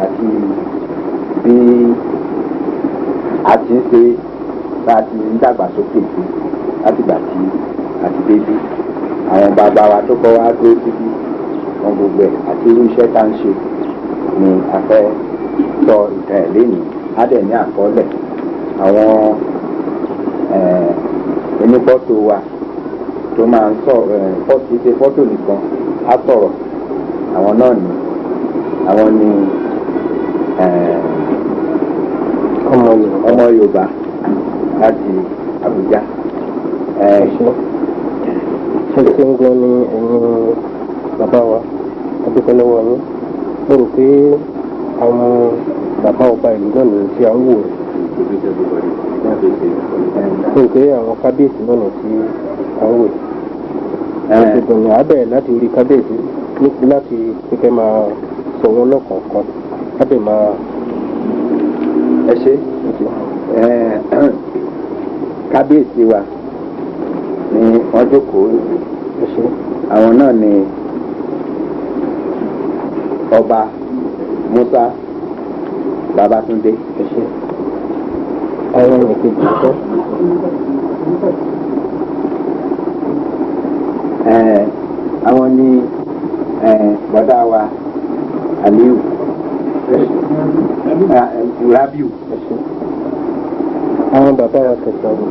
àti bí a ti ń ṣe bá a ti ń dàgbàsókè sí látìgbà tí a ti dé bí àwọn bàbá wa tó kọ́ wa dúró síbí wọn gbogbo ẹ̀ àti irú iṣẹ́ tá ń ṣe ni a fẹ́ sọ ìtàn ẹ̀ lénìí á dẹ̀ ní àkọọ́lẹ̀ àwọn onífọ́tò wa tó máa ń sọ ṣe fọ́tò nìkan á sọ̀rọ̀ àwọn náà ni àwọn ni ọmọ Yorùbá láti Àbújá. Ṣé ń gbọ́ ní ẹ̀yin bàbá wa adúpẹ́ lọ́wọ́ yín mo rò pé àwọn bàbá ọba ìlú náà lè fi à ń wò ó pé àwọn kábíyèsí náà tí à ń wò ìgbìmọ̀ ní abẹ́ láti orí kábíyèsí láti pípẹ́ máa sọ wọn lọ́kọ̀ọ̀kan lábẹ́ máa. Ẹ ṣe kábíyèsí wa ni wọ́n jókòó àwọn náà ni ọba Musa Babátúndé. Àwọn ìkejì tó. Àwọn ni bọ̀dá wa Aliu Rabiu. Àwọn bàbá wa kẹta wọn.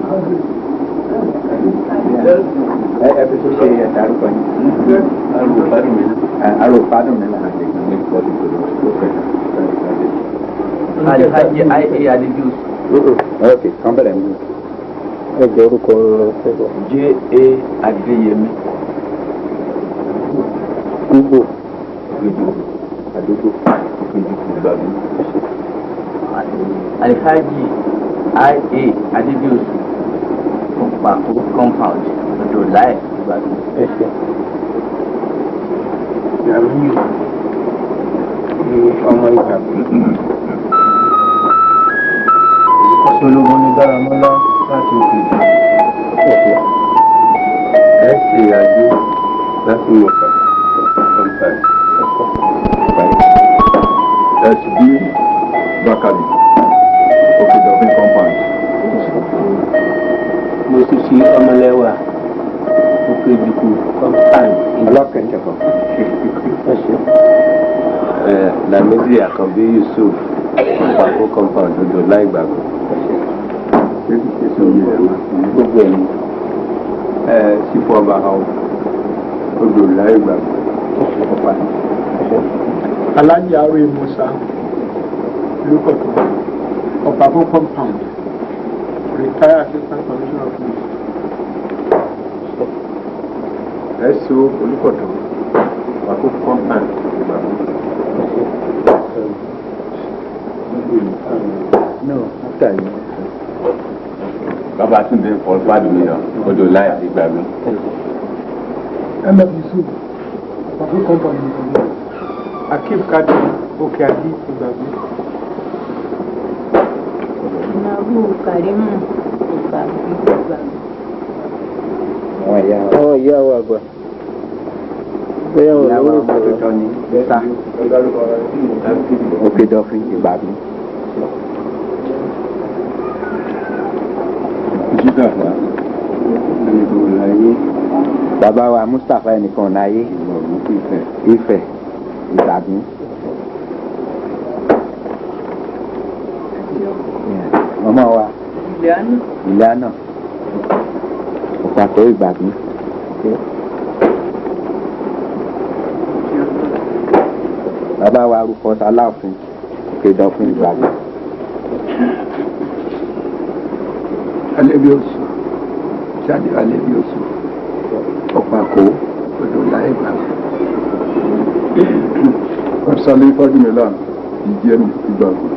Ẹ fi tó ṣe ẹ̀dá àrùkọ ní Arúfádùn nílà. Alhaji I.A. Aliyu. Ok, kan bẹ̀rẹ̀ mi. Ẹ jẹ́ orúkọ ṣẹ́gun. J.A. Adéyẹmí. Gbogbo. àdúgbò ìdìbò gbàgbé. Alhaji IA Adébíyòsù Pàkó compound odò láì gbàgbé. Jamiu ni ọmọ ìgbàgbé. Solomon ní Dáramọ́lá láti òkè. ẹ ṣe àjò láti wọ̀ká SB Bakari òkè dọ̀fín compound. Mo sì ṣe ọmọlẹ́wà òkè ìdìbò compound ọlọ́kẹ̀kẹ̀kọ̀. Lamidi Àkànbí Yusuf Pàkó compound odò láì gbàgbé. Gbogbo ẹ̀yìn. Sífù ọba àwọn odò láì gbàgbé. Alhaji Awe Musa Lukoto Opako compound retired assistant commissioner of police. Ẹ̀sọ́ Olúkọ̀tọ̀ Pàkó compound ìgbàgbé. No, after you. Bàbá Túndé Fọlfàdù mi náà odò láì gbàgbé. MF Yusuf Opako compound ìgbàgbé. Akif Kadi Òkè Àdí ìgbàgbé. Nàbù Kàrímù ìgbàgbé. Àwọn ìyá wa àgbà. Bóyá wọn Ìyàwó ló ọmọ tuntun ni Bẹ́sà òkè dọ̀fín ìgbàgbé. Jídàfà ẹnìkan láyé Bàbá wa Mustapha ẹnìkan láyé Ifẹ̀ ìgbàgbé. Ọmọ wa Ìlànà Òpàkó ìgbàgbé. Bàbá wa Rufus Aláàfin òkè dọ̀fín ìgbàgbé. Alébíòsù jáde Alébíòsù Ọ̀pàkó odò láì gbàgbé. Ọ̀sálẹ̀ Fájúmẹ́lá ìjẹ́mi ìgbàgbé.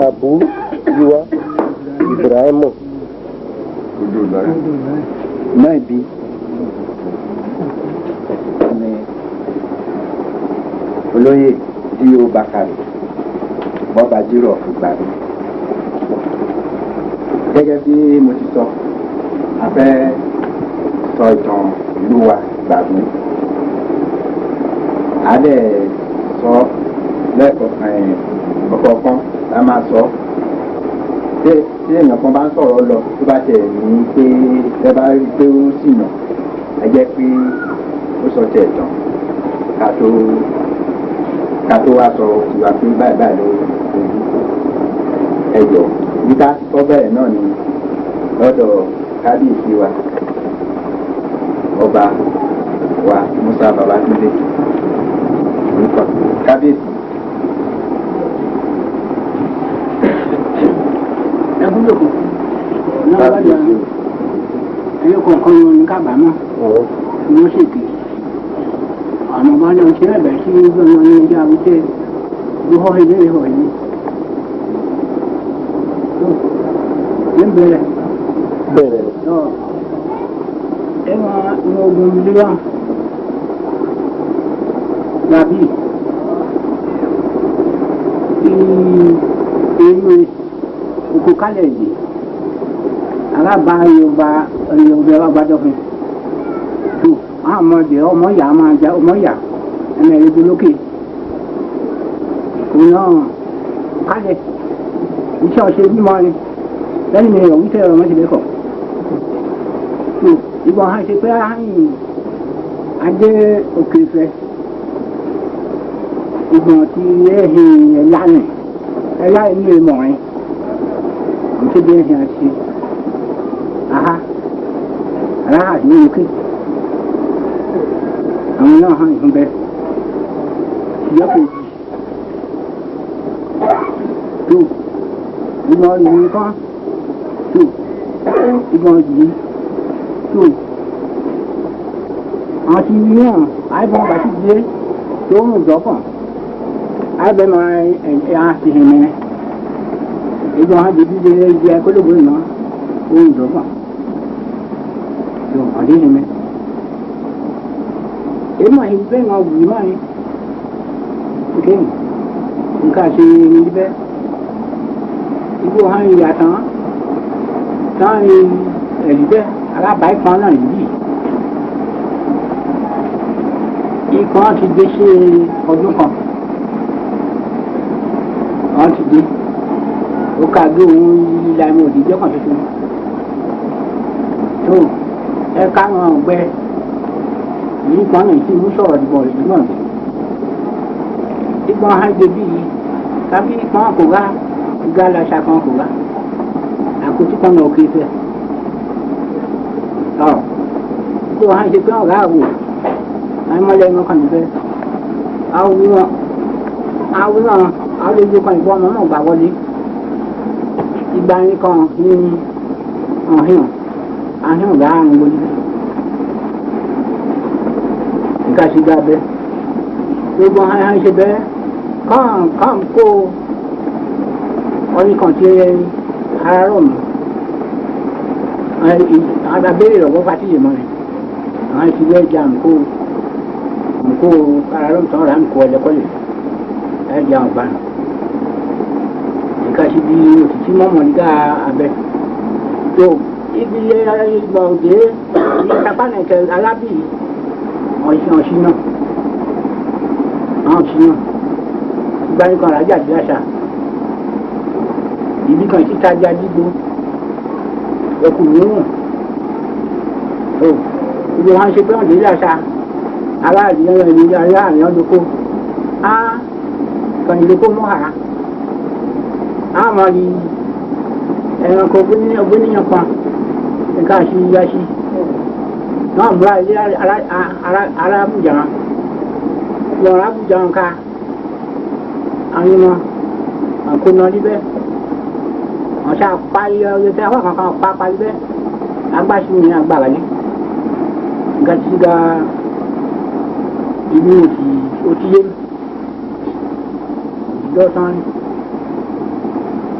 Abu Yiwa Ibrahimu. Odò láì. Náà bí ni olóyè D.O. Bakari bọ́ba jírọ̀ ìgbàgbé. Gẹ́gẹ́ bí mo ti sọ, a fẹ́ sọ ìtàn ìlú wa ìgbàgbé. A dẹ̀ sọ lẹ́ẹ̀kọ̀ọ̀kan la máa sọ. Tí èèyàn kan bá ń sọ̀rọ̀ lọ tó bá tẹ̀ ní pé ẹ bá rí pé ó ṣìnà, ẹ jẹ́ pé ó sọ tẹ̀ tán ká tó wá sọ ìwà pé báyìí báyìí ló ojú ẹjọ́ níta kọ́ bẹ́ẹ̀ náà ni lọ́dọ̀ kábíyèsí wa ọba wa Musa Babatunde orúkọ kábíyèsí. Ẹ̀bùdókò náà wájú àwọn ẹ̀yọ́ kọ̀ọ̀kan wọn ní kábàámọ̀ ni wọ́n ṣèké. Àwọn ọba náà ṣe ẹ̀bẹ̀ sí gbọ́n ní ẹjọ́ àwùjẹ́ ló họ́ ilé ìhọ̀ yìí. Ní bẹ̀rẹ̀ náà ẹ̀wọ̀n ní ogun ilé wa dàbí èyí oko kálẹ̀ yìí alábà Yorùbá alágbádọ́ fún tó àwọn ọmọdé ọmọ yà máa já ọmọ yà ẹnì ẹ̀rẹ́dẹ́ lókè òun náà kálẹ̀ iṣẹ́ ọ̀ṣẹ́ bímọ ni lẹ́yìn ní ìrọ̀wí tẹ́ ọmọ ṣe lẹ́kọ̀ọ́ tó ìbọn ha ṣe pé àyìn adé òkè fẹ́ ìgbọ̀n ti ẹ̀hìn ẹ̀lá inú ìmọ̀rin àti bí ẹ̀hìn àti aláhà ní òkè àwọn náà hàn ìfún bẹ́ẹ̀ ìyọ́pọ̀ ìgbọ̀n rẹ̀ nìkan tó ìgbọ̀n yìí tó àwọn tí wí náà àìbọn bàtí dé tó ń dọ́kàn àìbẹ̀ máa ẹ̀ á sì hìn mẹ́ ìgbọ̀n á dìbí dé jẹ́ kólóbó náà tó ń dọ́kàn tó ọ̀dí hìn mẹ́ èmi àyè bẹ́ẹ̀ máa wù mí máa yẹn ok nǹkan ṣe ní bẹ́ẹ̀ igbó hàn yà tán ní ẹ̀rí bẹ́ẹ̀ alábàáyé kan náà yìí ikọ̀ ti gbé ṣe ọdún kan wọ́n ti dé ó ká gbé òun ìlà ìmọ̀ òdìjọ́ kan tuntun tó ẹ káwọn ọ̀gbẹ́ yìí kan náà ti mú sọ̀rọ̀ ìbọn rẹ̀ nígbà tí ìgbọ́n hàn gbé bíi tàbí kan kò rá ìgbà làṣà kan kò rá àkótí kan náà kiri fẹ́ ọ̀ tó hàn ṣe pé ọ̀rá àwò àìmọ́lẹ̀ ẹ̀rọ kan nífẹ̀ẹ́ àwòrán àlejò kan ìbọn ọmọ náà gbà wọlé ìgbà yín kan ní àhìn ọ̀gá àrùn wọlé nǹkan ṣe gbà bẹ́ẹ̀ gbogbo hàn ṣe bẹ́ẹ̀ kàn kó ọdún kan tí ara rọ̀ mọ́ àgbàbẹ́rẹ̀ rọ̀ wọ́n fàtíyè mọ́ rẹ̀ àwọn ìṣúgbẹ́ ìjà nǹkó ara rọ̀ tán rà nǹkó ẹlẹ́kọ́lẹ̀ ẹ̀jẹ̀ àwọn ọ̀gbà nǹkan ṣe bí òtítí mọ́mọ́ nígbà abẹ́ tó ibi ìgbà òde ìtàpánẹ̀kẹ́ alábì ọ̀ṣìn náà àwọn ọ̀ṣìn náà gbáyé kan rájà bí àṣà ìbí kan títa já dígbó ẹkù mìíràn tó ibi wọn ṣe pé wọn lè àṣà aláàrí ẹran ìlú aláàrí ọdọkọ á kan ìlẹkọ mọhàrá á máa rí ẹranko ọgbóníyàn kan nǹkan àṣìyáṣí náà múra ilé arábùjá lọ́rọ̀ àbújá wọn ká àwọn ọmọ àkóná níbẹ̀ ọ̀ṣà parí ọyọ tí àwọn kankan pa parí bẹ́ẹ̀ agbáṣu ní agbára ní nǹkan tí ga inú òtí yé lọ́sàn án.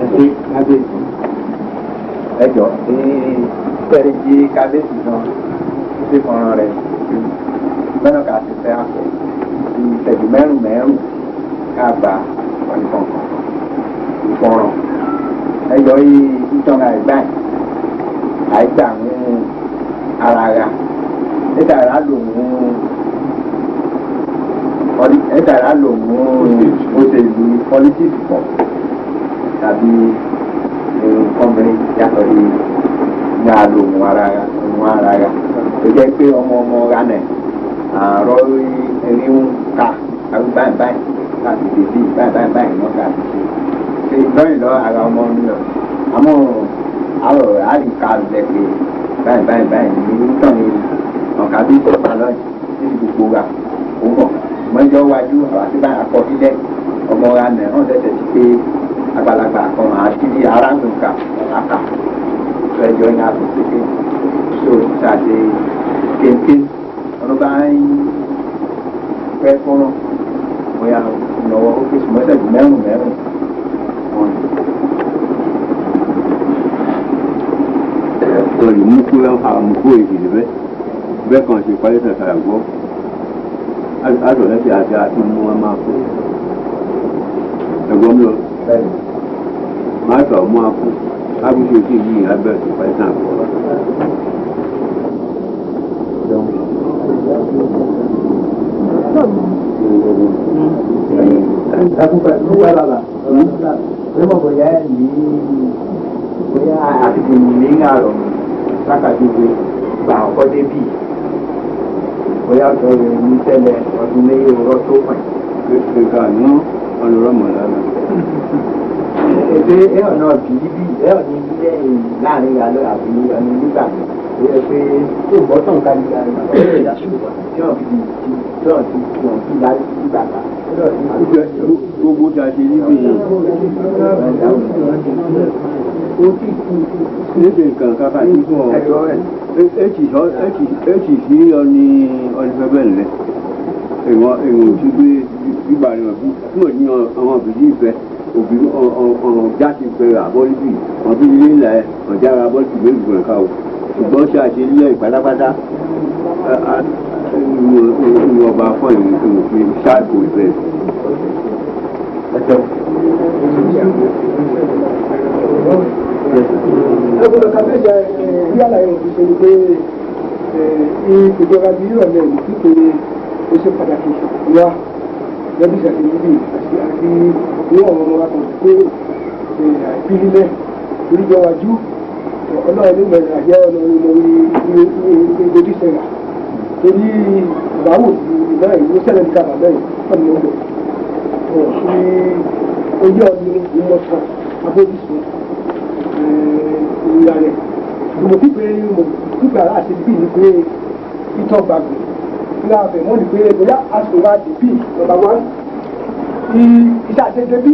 ẹsẹ kábíyèsí ẹjọ fẹrẹ jí kábíyèsí náà ṣe fọnrán rẹ lọ́nà ká ti fẹ́ àpò ìṣẹ́jú mẹ́rùn ká gba ìfọ̀ràn ẹjọ́ yìí ìtọ́nà àìgbà ń ara ra ẹ̀dàrà lòun òṣèlú pọlitíìsì pọ̀ tàbí ọmọbìnrin yàtọ̀ sí ní àlòun ara ra ó jẹ́ pé ọmọ ránẹ̀ àárọ̀ ẹni ń ka àwọn báyìí láti dèbí báyìí náà ká ṣe lọ́yìn lọ ara ọmọ mi lọ àmọ́ àrò àríkà lẹ́pẹ́ báyìí ní tán ní ọ̀kà bí ìjọba lọ́yìn títí gbogbo ra ó mọ̀ mọ́jọ́ wájú àwọn àti báyìí akọsílẹ̀ ọmọ ra nẹ̀ hàn tẹ̀sẹ̀ sí pé àgbàlagbà kan àti aráàlúkà àkà fẹjọ́ ní àtúnṣe pé so ṣàṣe kéńké ọ̀nà bá ń fẹ́ fọ́nrán bóyá lọ́wọ́ ó fèsì mọ́tẹ̀dù mẹ́rùn wọn. Lórí mú kú àmúkú èdè bẹ́ẹ̀ kan ṣe parí ṣẹ̀ṣẹ̀ àgbọ̀ àtọ̀lẹ́sẹ̀ àti mú wọn máa fún ẹ̀gbọ́n mi lọ máa tọ̀ mú akú ábíṣe tí yìí abẹ́ ṣe parí ṣẹ̀ṣẹ̀ àgbọ̀. bóyá àtìkù ní àrọ̀ lákàtúntò gbà ọkọ̀ débì bóyá ọ̀tọ̀ rẹ̀ ní tẹ́lẹ̀ ọdún méjì ọ̀rọ̀ tó pẹ̀. Ìgbà ní ọlọ́rọ̀mọ̀ lára. Èdè ẹ̀họ̀ náà bìí ẹ̀họ̀ ní ilé láàrin alẹ́ àbí ọ̀nà nígbà tó yẹ pé tó bọ́ tán ká nígbà rẹ̀ ọ̀rẹ́ ìyá ṣùgbọ́n tí wọ́n fi tí wọ́n fi láti sí bàbá. Gbogbo tí a ṣe níbi Níbi nǹkan kápá tí fún ọ, èkì sí ọni fẹ́fẹ́ ńlẹ̀. Èèwọ̀n tí gbé gbígbà rẹ̀ bí wọ́n ní àwọn òbí ìfẹ́ òbí ọ̀já ti fẹ́ àbọ́líbì wọ́n bí ilé ńlá ẹ̀ ọ̀já ara àbọ́líbì méjì gbọ̀n ká o. Ṣùgbọ́n ṣe àṣẹ ilé ìpátápátá ọba fún ìwòfin ṣáàbù ìfẹ́. Ẹgbẹ́ ọ̀ka méjà bí àlàyé òfin ṣe ni pé ìjọba bí ìrọ̀lẹ́ ìlú kékeré ó ṣe pàtàkì wá lọ́bí ìṣàkóso níbí àti níwọ̀n ọmọ wa kan pé ìpínlẹ̀ oríjọ wájú ọlọ́run nígbà àjẹ́ ọ̀nà ìgbòdì sẹ́yà torí ìbáwò ìgbà ìlú sẹ́lẹ̀ ní kábà bẹ́ẹ̀ ọ̀nà ọ̀gbẹ̀ ojú ọdún ìmọ̀sán abójúsùn ìrìnà rẹ̀ mo pípẹ́ ara àti bí ní pé ìtọ́ gbàgbé nígbà bẹ̀ wọ́n ní pé bóyá àsùn wa dé bí nọ́mbà wán iṣẹ́ àti dé bí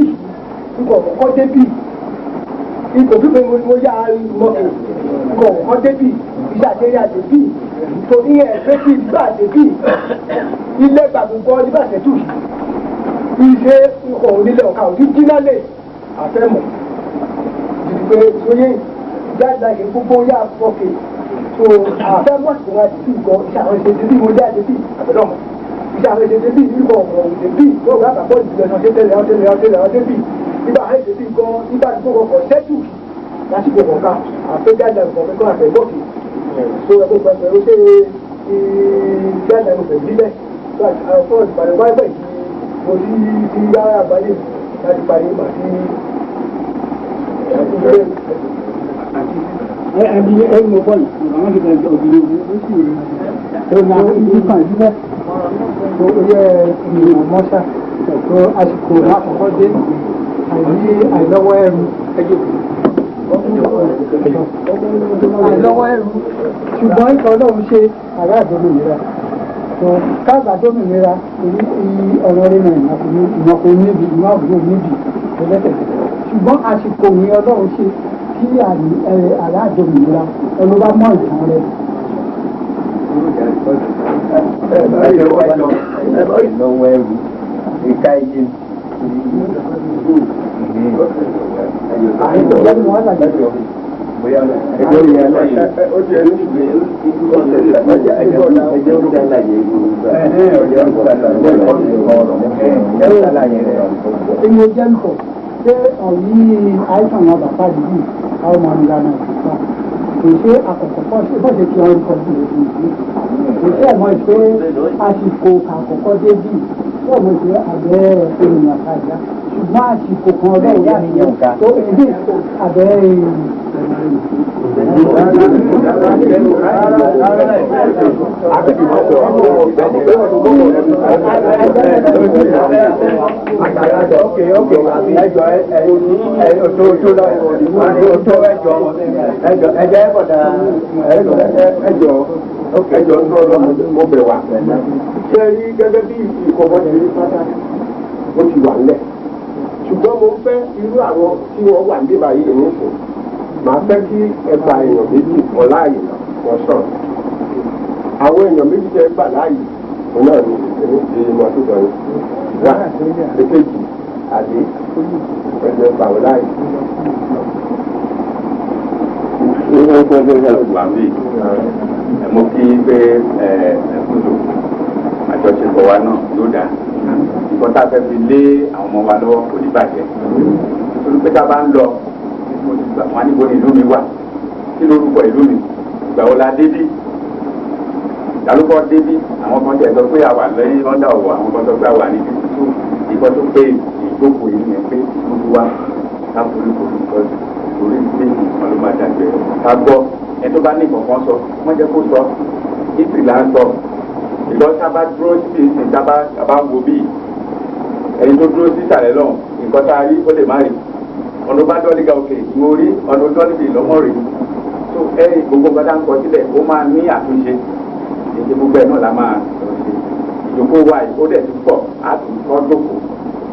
ikọ̀ kọ̀ọ̀kọ́ dé bí ikọ̀ pípẹ́ mo yá mọ́tò ikọ̀ kọ̀ọ̀kọ́ dé bí iṣẹ́ àti eré àti bí torí ẹ̀fẹ́ bí ìgbà àti bí ilé gbàgbọ́ nígbà tẹ̀tù ìṣe ikọ̀ onílẹ̀ ọ̀ka òdí jínálẹ̀ àfẹ́mọ̀ pé sóyè jáde àyè gbogbo yá fọ́ọ̀kì tó àfẹ́mọ̀ tó wá sí ìkọ̀ iṣẹ́ àwọn ìṣẹ̀dẹ̀ bí mo jáde bí àbẹ̀dọ̀mọ̀ iṣẹ́ àwọn ìṣẹ̀dẹ̀ bí ìkọ̀ ọ̀rọ̀ bí tó wà pàpọ̀ ìjìnlẹ̀ ọ̀ṣẹ́ tẹ̀lé ọ̀ṣẹ́ bí nígbà àwọn ìṣẹ̀dẹ̀ bí gan nígbà tó kọkọ̀ ṣẹ́tù lásìkò kọ̀ọ̀kan àfẹ́jáde àgbọ̀n àfẹ́gbọ́kì tó ẹgbẹ́ pẹ̀lú ṣe jáde àgbọ̀n níbẹ̀ fún ìpàdé wáyé mo ti yára àgbáyé láti parí ìgbà tí ẹbí ẹnu bọ́ọ̀lù àwọn ti bẹ̀rẹ̀ òbí ẹ̀rọ àwọn ìlú kan síbẹ̀ tó yẹ ènìyàn mọ́ṣá tó àsìkò lákòókò dé àìlọ́wọ́ ẹrù àìlọ́wọ́ ẹrù ṣùgbọ́n ìtọ́ náà ṣe àrà àdómìnira káàbà àdómìnira ọ̀rọ̀ rẹ̀ náà ìmọ̀kò níbi ìmọ̀kò níbi ẹlẹ́tẹ̀ẹ́ ṣùgbọ́n àsìkò ní ọlọ́run ṣe kí aláàjọmìnira ẹnu bá mọ ìtàn rẹ. ìnáwó ẹrù ìka iye. Ẹ̀yin jẹ́ nǹkan ṣé ọ̀yí àìsàn náà bàbá yìí àwọn ọmọ ìlànà ìgbà kò ṣe àkọ́kọ́ pọ̀ sí bọ́ọ̀ṣẹ̀ tí wọ́n ń kọ́ sí ìlú kò ṣe ẹ̀mọ́ ìpè àsìkò àkọ́kọ́ débì tí ọmọ ìpè àbẹ́ ènìyàn kàjá ṣùgbọ́n àsìkò kan ọlọ́run láti tó èdè àbẹ́ ẹjọ́ ń lọ́rọ̀ mo bẹ̀ wá. ṣé rí gẹ́gẹ́ bí ìkọ̀wọ́ ti rí pátá ó ti wà nílẹ̀ ṣùgbọ́n mo fẹ́ irú àwọn tí wọ́n wà níbà yìí nísìn màá fẹ́ kí ẹgbà èèyàn méjì kan láàyè wọ́n sàn àwọn èèyàn méjì tẹ́ gbà láàyè òun náà ní ìmọ̀ tó sọ yìí wá èkejì àdé ẹgbẹ́ gbà wọ́n láàyè. Mo kí pé ẹ̀kúndùn àjọṣepọ̀ wa náà ló dáa. Nǹkan tá a fẹ́ fi lé àwọn ọmọ wa lọ́wọ́ kò ní bàjẹ́. Nítorí pé tá a bá ń lọ, wọn á níbo ni ìlú mi wà. Kí lórúkọ ìlú mi? Ìgbà wo la débí? Ìdálókọ̀ débí. Àwọn kan tẹ̀ sọ pé a wà lẹ́yìn lọ́dà ọ̀wọ̀. Àwọn kan sọ pé a wà ní títú. Ìkọ́ tó pé ìjókòó yìí yẹn pé gbogbo wa ká foríko torí pé ìkan ló máa dàgbẹ́. Ká gbọ́ ẹni tó bá ní ìkọ̀kan sọ wọ́n jẹ́ kó sọ ìtì là ń sọ ìlọ́sí abá dúró sí ìsìn tábà wo bíi ẹni tó dúró sí ìsàlẹ̀ lọ́hùn nǹkan tá a rí ó lè má rí ọ̀nà bá dọ́ọ̀lì ga òkè ìwọ rí ọ̀nà dọ́ọ̀lì bíi lọ́mọ rí tó ẹ̀yìn gbogbo nǹkan tá à ń kọ sílẹ̀ ó máa ní àtúnṣe èdè gbogbo ẹ̀ náà la máa ṣe ìjókòó wa ó dẹ̀ ti pọ̀ á tún kọ́ jókòó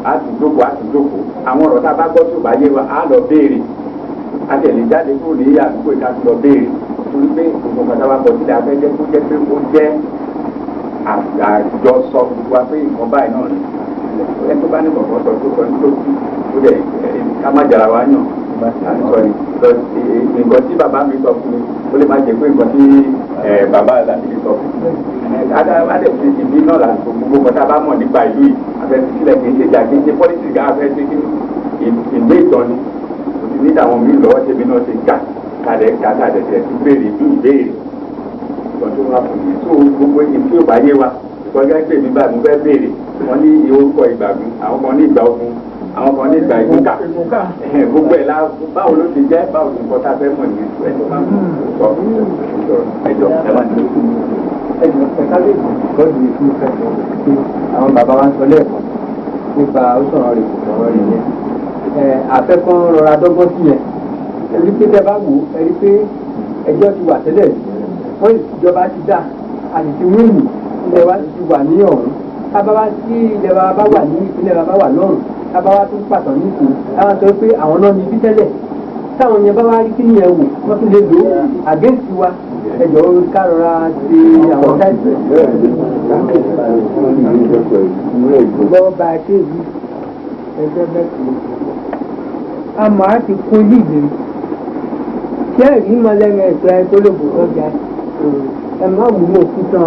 á tún jókòó àwọn ọ̀rọ̀ tá a bá gbọ́ tó bá yé wa á lọ béèrè àtẹ̀lé jáde kúrò ní àdúgbò ìdájọ́ lọ béèrè torí pé gbogbo nǹkan táwa kọ sílẹ̀ afẹ́jẹ́ kó jẹ́ pé ó jẹ́ àjọsọ gbogbo wa pé nǹkan báyìí náà ni ẹ tó bá ní kọ̀ọ̀kan sọ tó kọ́ ní lókù ó dẹ̀ ká má jara wa yàn sọ̀rí nǹkan tí bàbá mi sọ fún mi ó lè má jẹ́ pé nǹkan tí bàbá àti sọ fún mi adẹ̀ fi ìbí náà láti gbogbo nǹkan tá a bá mọ̀ nípa ìlú yìí afẹ́fẹ́ sílẹ̀ kì í ṣe jà kì í ṣe pọ́lísì gan afẹ́fẹ́ kí ìwé ìtọ́ni kò sí ní àwọn míì lọ́wọ́ tèmi náà ṣe kà kàdẹ̀ tẹ̀ sí béèrè bí ìbéèrè ìtọ́jú tó wà fún mi tó gbogbo èyí tí ò bá yé wa ìkọjá pé mi bá mi fẹ́ béèrè wọ́n ní orúkọ ìgbàgbọ́n àwọn kan ní ìgbà ogun àwọn kan ní ìgbà ìgbókà gbogbo ẹ̀ la báwo ló ti jẹ́ báwo ni nǹkan tá a fẹ́ mọ̀ nìyẹn ẹ̀ tó máa ń sọ ẹjọ́ ẹ máa ní. ẹjọ́ ẹ̀ka lè gbọ́dọ̀ ìfún ìfẹ́ pé àwọn bàbá wa ń sọ lẹ́ẹ̀kan nípa ó sọ̀rọ̀ rẹ̀ sọ̀rọ̀ rẹ̀ yẹn àfẹ́kọ́ rọra dọ́gbọ́n sí yẹn ẹ̀rí pé tẹ́ bá wò ẹ̀rí pé ẹjọ́ ti wà tẹ́lẹ̀ wọ́n ìjọba ti dá àtìtì wíìlì ilẹ̀ wa ti wà ní ọ̀hún tábàbá tí ilẹ̀ wa bá wà ní ìpínlẹ̀ wa bá wà lọ́rùn tábàbá tó pàtó nípò táwọn sọ pé àwọn náà ní ibi tẹ́lẹ̀ táwọn yẹn bá wá rí kíni yẹn wò wọ́n tún lè lò ó àgẹ́sì wa ẹjọ́ ká rọra ṣe àwọn táìsì. lọ́wọ́ bá a ṣe yìí ẹgbẹ́ bẹ́ẹ̀ kì í àmọ́ a ti kó líle ṣé ẹ̀rí mọ́lẹ́rìn ẹ̀sọ́ ẹ tó lè bò lọ́jà ẹ má wúlò fúntan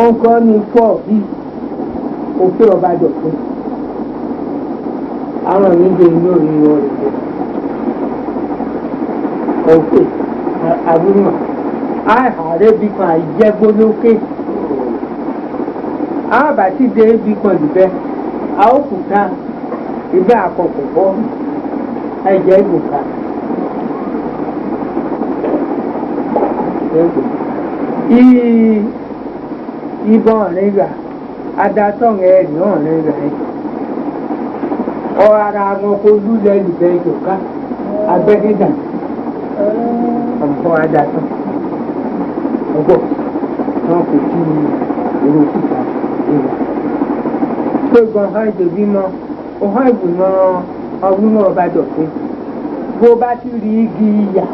ọkọ ní fọ́ bí òfin ọba dọ̀tún àwọn oníjẹ inú orí wọn rẹ̀ òfin àbúrò ààrẹ bí kan àìjẹ́gbólókè àbàtì dé bí kan dìbẹ́ àókùtà ìgbà àkọ́kọ́ bọ́ ẹ̀jẹ̀ ìgbòkà. Ìbọn ọ̀rẹ́ rà adatọ́rẹ̀ ẹ̀rì ọ̀rẹ́ rà ẹ̀ ọ ara wọn kó lúlẹ̀ lùbẹ̀ ìjọba abẹ́gídà ọ̀pọ̀ adatọ́ ọgbọ̀ wọn kò tí èrò síta ìwà pé gan ha ìdòbí mọ ọ̀hán ìgbìmọ̀ ọdún náà bá dọ̀pẹ́ bó bá ti rí igi ìyà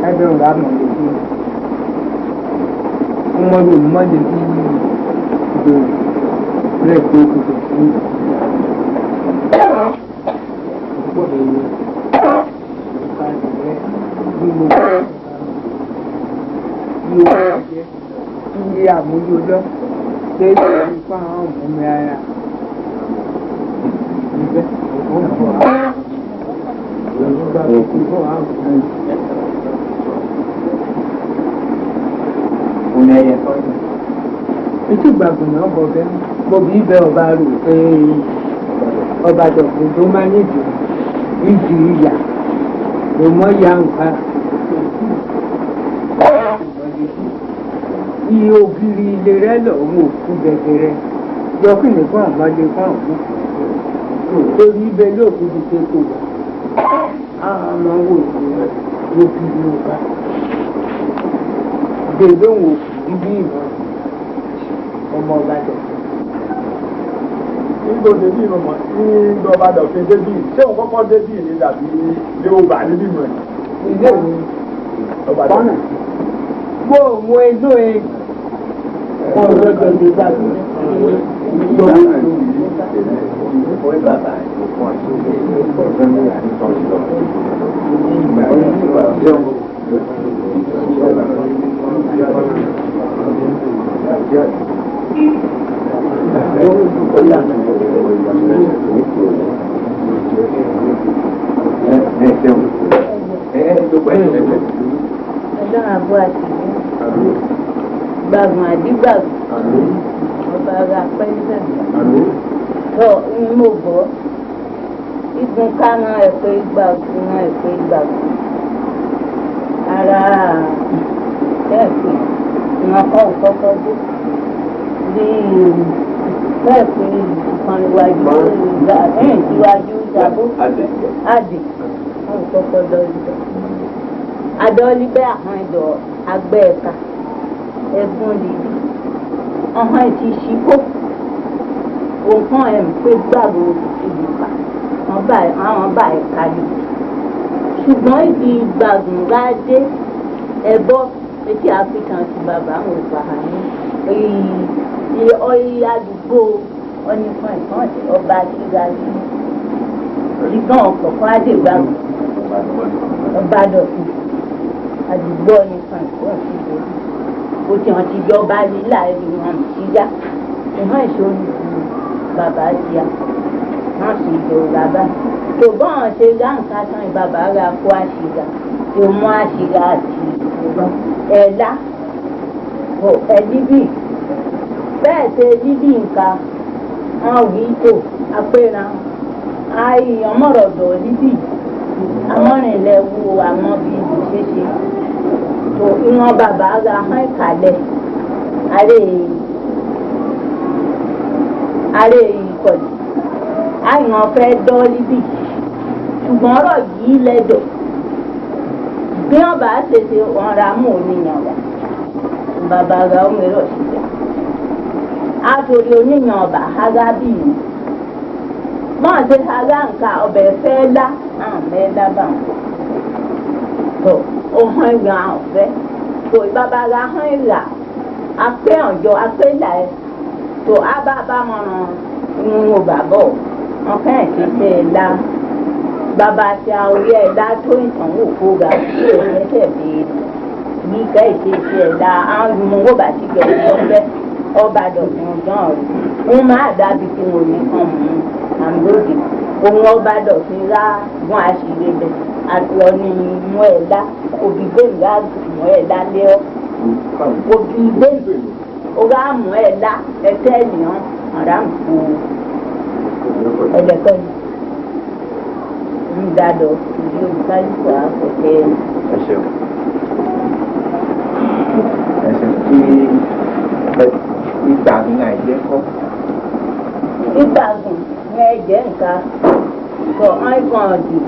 ẹgbẹ́ òun láàmú lójú ọmọ yóò mọ́ lè bí ìbéèrè rẹ̀ tó kù tó fún ilé àmúlòdọ́ ṣé ìṣẹ̀lẹ̀ nípa àwọn ọmọ ara ìgbẹ́ ètò ìgbàgbọ́ náà bọ̀ bẹ́ẹ̀ bọ̀bí ibẹ̀ ọba rò pé ọba dọ̀gbọ̀n tó máa ní ìdí ìyà ló mọ́ ya nǹkan iye ògiri ilé rẹ lọ́wọ́ òkú gẹ́gẹ́rẹ́ yọkùnrin fún àmọ́lé fún àwọn torí ibẹ̀ lóòkú ti ṣe kò wá àwọn ọmọ wò ló fi ló bá gbèrè òun òkú ibi ìmọ̀ ọmọ ọba dọ̀. nígbà débì mọ̀mọ́ nígbà ọba dọ̀ fi débì ṣé òun kọ́kọ́ débì ní tàbí ilé ọba níbí mọ̀ ẹ̀. ilé mi ọba dọ̀. bó o mú ejò e kó o lọ́jọ́ ìgbé dàbí. Ọlọ́run àbọ̀ àti gbàgbọ́n àdígbàgbọ́n ọba ara pẹ́ńtẹ̀ tọ́ ní mo gbọ́ igun kánà ẹ̀pẹ́ ìgbàgbọ́n náà ẹ̀pẹ́ ìgbàgbọ́n ara ẹ̀pẹ́ ìwọ̀n kọ́ òkọ́kọ́ dé bí ẹ̀pẹ́ ìkan iwájú iwájú ìjàbó àdè wọn kọ́kọ́ lọ́ọ́ ìjọ adọ́ọ́lí bẹ́ẹ̀ àwọn ìdọ̀ agbẹ́ ẹ̀ka ẹ̀gbọ́n lèdí ọ̀hán ti ṣíkó òun kàn ẹ̀ ń pé gbàgbọ́ ìlú pa àwọn bá ẹ̀ kárí ṣùgbọ́n ìdí gbàgbọ́n bá dé ẹ̀bọ etí african ti bàbá àwọn ìpàhà ní ọyí àdúgbò ọ̀nìkan ìkan ọba kíga sí ìgbọ́n ọ̀kọ̀ọ̀kan adégbàgbọ́n ọba dọ̀tún àdúgbò ọ̀nìkan ìkan ìṣèjọba ó ti hàn ti jọba lílà ẹ̀rí wọn ti yá ìhàn ìṣòro bàbá ti yá wọn sì jọ bàbá ṣùgbọ́n àwọn ṣe dá nǹkan tán ìbàbá rà kó àṣìgà tó mú àṣìgà àti ẹ̀dá ẹ̀díbì bẹ́ẹ̀ ṣe dídì nǹkan wọn wí tó apẹ̀rẹ̀ àìyàn mọ̀rọ̀dọ̀ dídì amọ́rìnlẹ̀ wo àwọn bíi ìṣeṣe tó ìwọ̀n bàbá rà hàn ìkàlẹ̀ àrẹ ìkọ̀lù àìyàn fẹ́ dọ́ dídì ṣùgbọ́n ọ̀rọ̀ yìí lẹ́dọ̀ bí wọ́n bá ṣèṣe wọn ra mú oníyàn wá bàbá ra ọmọ ẹ̀rọ ṣìṣẹ́ àtòrí oníyàn ọba hágá bíi mi wọ́n ṣe hágá nǹkan ọbẹ̀ fẹ́ lá àwọn mẹ́lá bá wọn tó ohun ìgbà ọ̀fẹ́ tó bàbá ra hàn ìlà apẹ́ ọ̀jọ́ apẹ́ ìlà ẹ̀ tó ábàbà mọ̀ràn ìwọ̀n bàbọ̀ wọn fẹ́ẹ̀ ṣe ṣe ẹ̀ lá bàbá ti àwòrán ẹ̀dá tó ìtànwó fúga sí ẹ̀ṣẹ̀ bèèrè ní ká ìṣesí ẹ̀dá àwọn ìmọ̀wó bá ti gbẹ̀ ìṣọ́fẹ́ ọba dọ̀tún ọ̀gán rẹ̀ wọ́n máa dábì tí wọ́n ní kàn mú àmúlòdì ohun ọba dọ̀tún rá gún àṣírí bẹ̀ àti ọ̀nì mú ẹ̀dá òbí gbẹ̀ngà mú ẹ̀dá lé ọ́ òbí gbẹ̀ngà ọ̀gá mú ẹ̀dá ẹ̀tẹ́ ènìyàn ọ̀rá ń fò ẹ̀dẹ̀kọ́ yìí dado ìdí olùkálùkù àkọ́kẹ́. ẹ ṣeun tí ìgbàgùn àìjẹ́ kọ́. ìgbàgùn ní ẹ̀jẹ̀ nǹkan kọ ọ̀ìkan ọ̀dì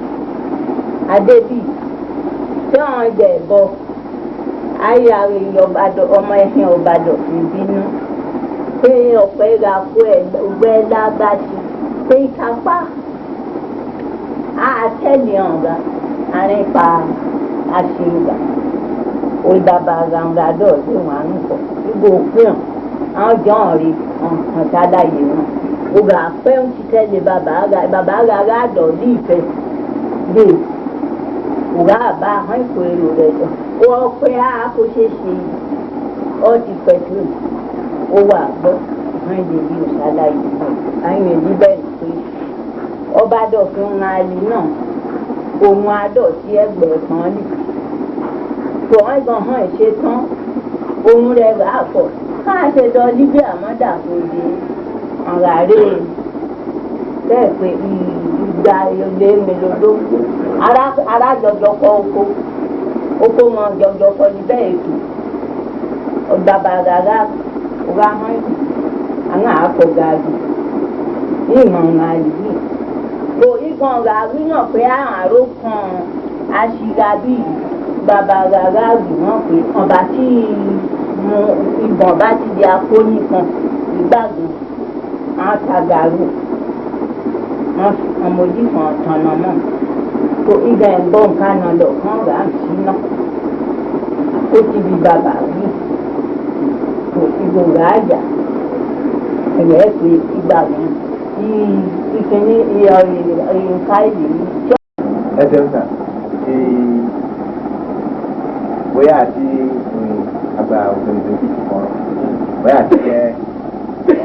adébí tí wọ́n jẹ̀ bọ́ ayáre ọbàdàn ọmọ ẹ̀hìn ọbàdàn ìbínú pé ọ̀pẹ́ ra kó ẹgbẹ́ lágbàtì pé ìkápá àtẹ̀lé ọ̀gá àrípa àṣìǹgà olùdàbà gàǹgà dọ̀ọ̀dẹ̀ wọn à ń pọ̀ ibo òpin àwọn jọ̀ọ́ rí ọ̀hún ṣáláyé wọn ògà pẹ́ ń ti tẹ̀lé bàbá rárá dọ̀ọ̀dí ìfẹ́ dé ògà àbá àwọn ìkó èrò rẹ̀ jọ wọ́n pẹ́ àkóṣeṣe ọ́ ti pẹ̀tù ó wà gbọ́ àwọn ìdèbí òṣàlàyé àwọn èdè bẹ́ẹ̀ pé ọba dọ̀fin ń ali náà òun adọ̀tí ẹgbẹ́ kan lì tó wọ́n gan hàn ṣe tán òun rẹ̀ rà pọ̀ káà ṣe lọ líbí àmọ́dà kò dé ọ̀rà rẹ̀ bẹ́ẹ̀ pé ìgbà ilé mélòdó arájọjọpọ̀ oko wọn jọjọpọ̀ níbẹ̀ ètò ọ̀gbàbàgàrà ọ̀rá hàn àwọn àkọ́gàdù ní ìmọ̀ràn àlùyí tó ìgbọ̀n ràrí náà pé àrò kan àṣìgà bíi bàbá rárá rù náà pé ọba tí ìbọn bá ti di akóní kan ìgbàgbọ́ àwọn tagaru wọn ọmọdé kan tọ̀nà mọ́ tó ìgbà ẹ̀gbọ́n nǹkan náà lọ kán rà á sí náà ó ti di bàbá rí tó ìgbò rà á jà ẹ̀yẹ́ pé ìgbàgbọ́ ìkíní nǹkan ìlú yìí. ẹ ṣeun sà bóyá àti àgbà òṣèlú tó ti fọ́nrán bóyá àti jẹ́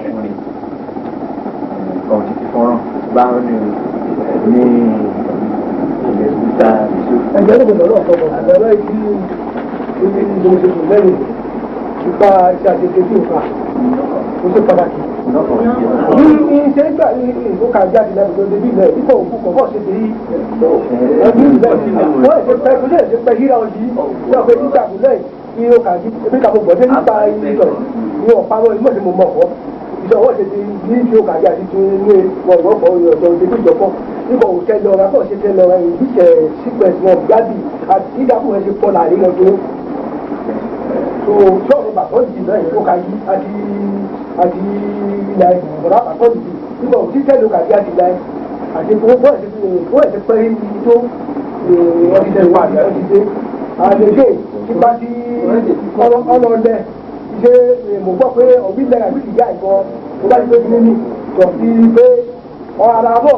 ọkùnrin kan ti fọ́nrán bá ń rìn ní ilẹ̀ ìgbésà ìṣó. ẹ̀jẹ̀ ló gbọ́dọ̀ lọ́wọ́ sọ̀rọ̀ àgbẹ̀rẹ̀ ìdí ìdòwòsèlú lẹ́yìn nípa iṣẹ́ àṣekè sí nǹkan ó ṣe pàtàkì. ní ṣe ń gbà ní ìfowókà jáde lẹ́nu tó débi ilẹ̀ nípa òkú kọ̀ọ̀kọ̀ ṣe ti rí ẹbí ilẹ̀ wọ́n ṣe pẹ́ kó lè ṣe pẹ́ yíra ọ̀dí náà pé nígbà kúlẹ̀ ní ìfowókà jí ebi kàbọ̀ gbọ́dé nípa ìlọ̀ ní ọ̀páwọ̀ ìmọ̀ tí mo mọ̀ kọ́ ìṣọwọ́ ṣe ti ní ìfowókà jáde tó ní wọ̀gbọ̀gbọ̀ ọ̀dọ̀ ìdèbí ìjọpọ̀ nípa òṣèlú lọ́ra kọ́ ṣe tẹ́ lọ́ra ìbíṣẹ̀ sípẹ̀sì wọn gbádì àti ìdàpọ̀ ẹ̀ ṣe pọ̀ láàrin ọdún tó sọ̀rọ̀ bàtọ́ ìdìbò ẹ̀ ìfowókà yí àti ilẹ̀ ìgbọ̀nà bàtọ́ ìdìbò nígbà tí tẹ́lẹ̀ kàdí àdìgbà yẹn àti bó ẹ̀sẹ̀ pẹ́ ibi tó ọ̀dìdẹ̀ wà ọ̀dìdẹ̀ àlejò tí bá ti ọlọ́ọ̀lẹ̀ ṣe mo gbọ́ pé ọ̀gbìn àbí ìyá ìbọn tó bá ti pé kíní ní sọ sí pé ara bọ̀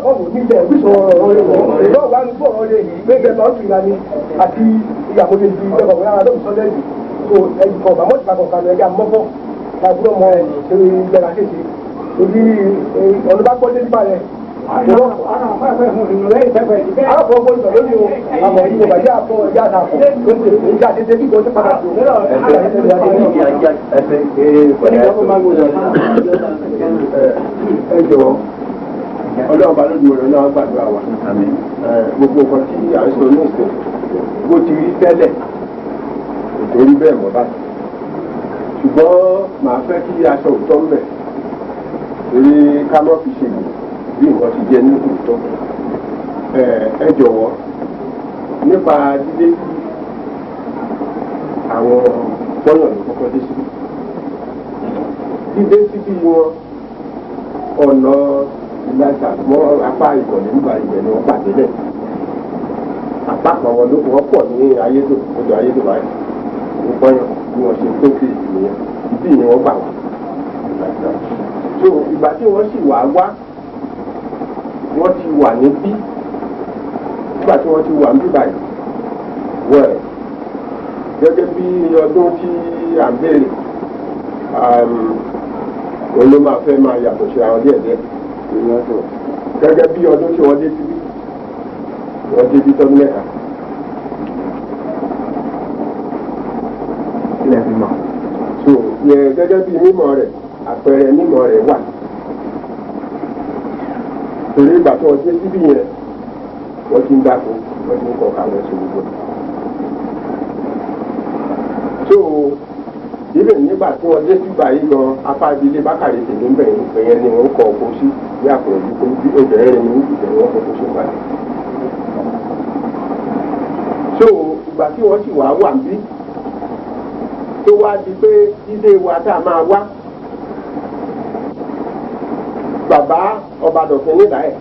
mọ̀ níbẹ̀ bí sọ ọ̀rọ̀ wà ní bọ̀rọ̀ lè gbé gẹ̀ẹ́sì ọ̀sùn ìlànà àti ìyàwó lè di ìjọba òun ara lóòótọ́ lẹ́yìn tó ẹ̀yìn kan bàmọ́ ti bàkọ̀ kan ẹ̀gá mọ́fọ́ àbúrò mọ́ ẹ̀ ṣe ìgbẹ́ra kéṣe torí ọ̀nà bá gbọ́dé nípa rẹ̀ àpò ọgbọ́n ìgbà lórí o àmọ̀ yìí bàbá yà fọ ẹ̀yà àtàkùn tó ń tẹ̀lé ìjà tètè bí ìgbọ́n ti padà tó. ẹ jọ̀wọ́ ọlọ́run bá lójú ọ̀rọ̀ náà gbàdúrà wa gbogbo nǹkan tí à ń sọ ní ìsìn bó ti rí tẹ́lẹ̀ kò rí bẹ́ẹ̀ mọ́ báyìí ṣùgbọ́n màá fẹ́ kí aṣọ òótọ́ ń bẹ̀ torí ká mọ́ fi ṣe yìí bí nǹkan ti jẹ́ ní òótọ́ ẹ jọ̀wọ́ nípa dídé àwọn fọ́yàn ló kọ́kọ́ dé síbí dídé síbí wọn ọ̀nà ìlàjà mọ́ apá ìkọ̀lé nígbà ìgbẹ́ ni wọ́n pàdé lẹ̀ apá kan wọn wọ́n pọ̀ ní ayédò odò ayédò báyìí ní fọ́yàn bí wọ́n ṣe tó kiri ìyẹn ìdí ni wọ́n gbà wá so ìgbà tí wọ́n sì wá wọ́n ti wà níbí nígbà tí wọ́n ti wà níbí báyìí wẹ̀ gẹ́gẹ́ bí ọdún tí à ń béèrè òun ló máa fẹ́ máa yàtọ̀ ṣe àwọn díẹ̀díẹ̀ gẹ́gẹ́ bí ọdún tí wọ́n dé síbí wọ́n dé bí tọ́dún mẹ́ta. ilẹ̀ fi mọ̀. so yẹ gẹ́gẹ́ bí mímọ̀ rẹ̀ àpẹẹrẹ mímọ̀ rẹ̀ wà torí ìgbà tí wọ́n dé síbí yẹn wọ́n ti ń dáko wọ́n ti ń kọ́ kàwé ẹ̀sùn gbogbo. so ibẹ̀ nígbà tí wọ́n dé síbà yìí gan apá ìdílé bákàrè tèmi ń bẹ̀yìn ìpẹ̀yẹ ni wọ́n kọ oko sí ní àpòròdú kó bí obìnrin rẹ̀ ní ìbẹ̀rẹ̀ wọn kọ́kọ́ sí ìpàdé. so ìgbà tí wọ́n sì wá wà níbí tó wá di pé ilé wa tá a máa wá bàbá ọba dọ̀fin nígbà ẹ̀